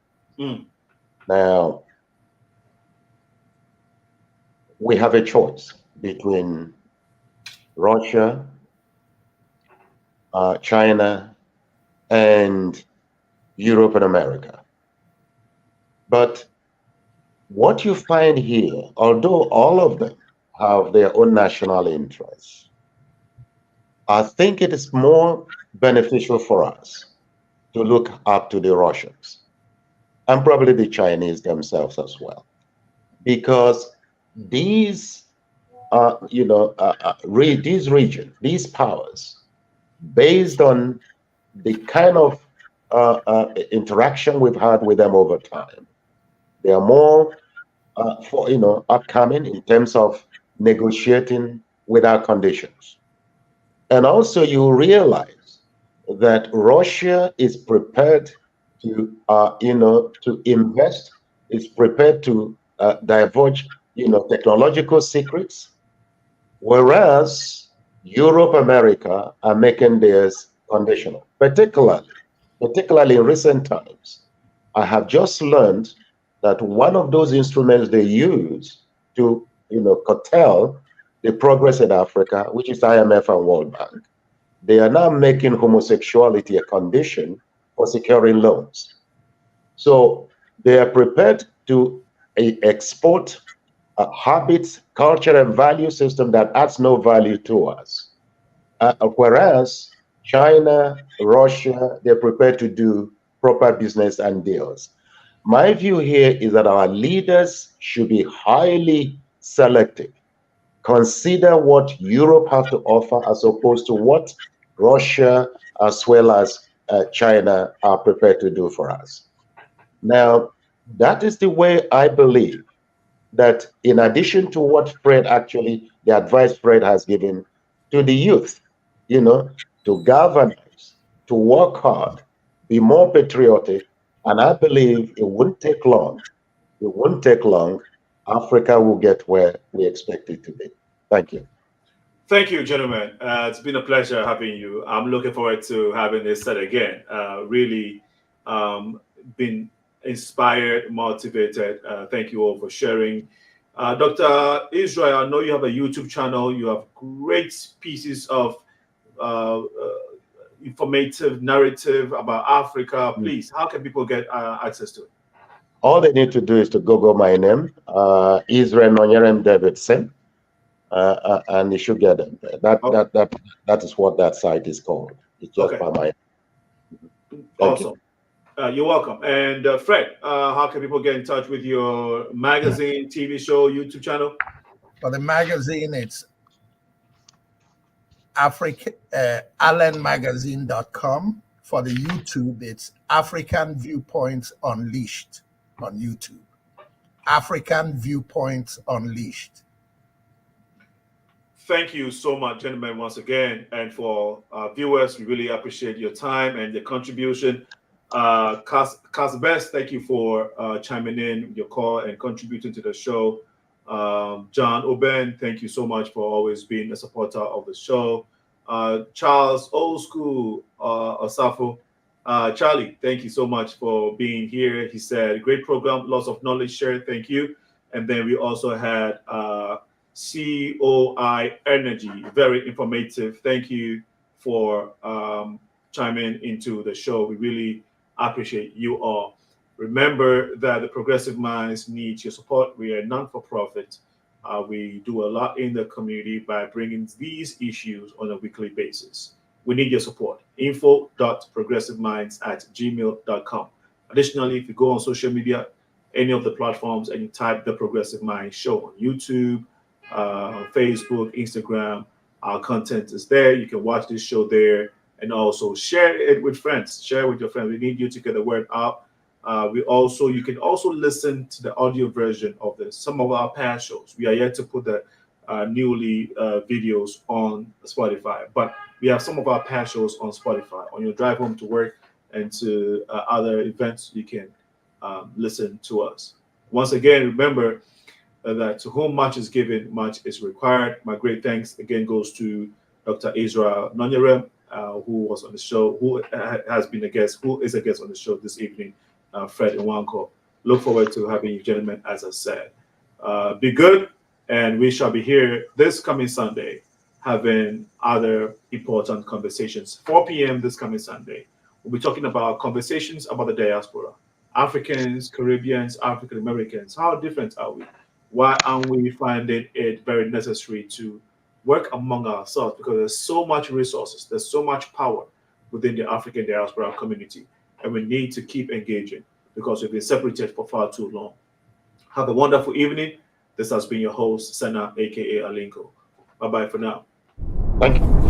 Now, we have a choice between Russia, China, and Europe and America. But what you find here, although all of them have their own national interests, I think it is more beneficial for us to look up to the Russians and probably the Chinese themselves as well, because these these regions, these powers, based on the kind of interaction we've had with them over time, they are more upcoming in terms of negotiating without conditions. And also you realize that Russia is prepared to to invest, is prepared to divulge technological secrets, whereas Europe, America are making theirs conditional. Particularly in recent times, I have just learned that one of those instruments they use to curtail the progress in Africa, which is IMF and World Bank, they are now making homosexuality a condition for securing loans. So they are prepared to export habits, culture, and value system that adds no value to us. Whereas China, Russia, they're prepared to do proper business and deals. My view here is that our leaders should be highly selective. Consider what Europe have to offer as opposed to what Russia as well as China are prepared to do for us. Now, that is the way I believe that in addition to what Fred actually, the advice Fred has given to the youth, to galvanize, to work hard, be more patriotic, and I believe it wouldn't take long Africa will get where we expect it to be. Thank you. Thank you, gentlemen. It's been a pleasure having you. I'm looking forward to having this set again. Really been inspired, motivated. Thank you all for sharing. Dr. Israel, I know you have a YouTube channel. You have great pieces of informative narrative about Africa. Please, how can people get access to it? All they need to do is to Google my name, Israel NONYEREM DAVIDSON, and you should get them. That is what that site is called. It's just by my. Awesome. You're welcome. And Fred, how can people get in touch with your magazine, TV show, YouTube channel? For the magazine, it's ALENmagazine.com. For the YouTube, it's African Viewpoints Unleashed on YouTube. African Viewpoints Unleashed. Thank you so much, gentlemen, once again. And for viewers, we really appreciate your time and your contribution. Best, thank you for chiming in your call and contributing to the show. John Oben, thank you so much for always being a supporter of the show. Charles, old school Osafo. Charlie, thank you so much for being here. He said, great program, lots of knowledge shared. Thank you. And then we also had COI Energy, very informative. Thank you for chiming into the show. We really appreciate you all. Remember that the Progressive Minds needs your support. We are non-for-profit. We do a lot in the community by bringing these issues on a weekly basis. We need your support. info.progressiveminds@gmail.com. Additionally, if you go on social media, any of the platforms, and you type The Progressive Minds Show on YouTube, Facebook, Instagram, our content is there. You can watch this show there, and also share it with friends. Share with your friends. We need you to get the word out. You can also listen to the audio version of some of our past shows. We are yet to put the newly videos on Spotify, but we have some of our past shows on Spotify. On your drive home to work and to other events, you can listen to us. Once again, remember that to whom much is given, much is required. My great thanks again goes to Dr. Israel NONYEREM, who was on the show, who has been a guest, who is a guest on the show this evening, Fred NWANKWO. Look forward to having you gentlemen, as I said. Be good, and we shall be here this coming Sunday having other important conversations. 4 p.m. this coming Sunday. We'll be talking about conversations about the diaspora. Africans, Caribbeans, African Americans, how different are we? Why aren't we finding it very necessary to work among ourselves? Because there's so much resources, there's so much power within the African diaspora community, and we need to keep engaging because we've been separated for far too long. Have a wonderful evening. This has been your host, Senna, aka Alinko. Bye-bye for now. Thank you.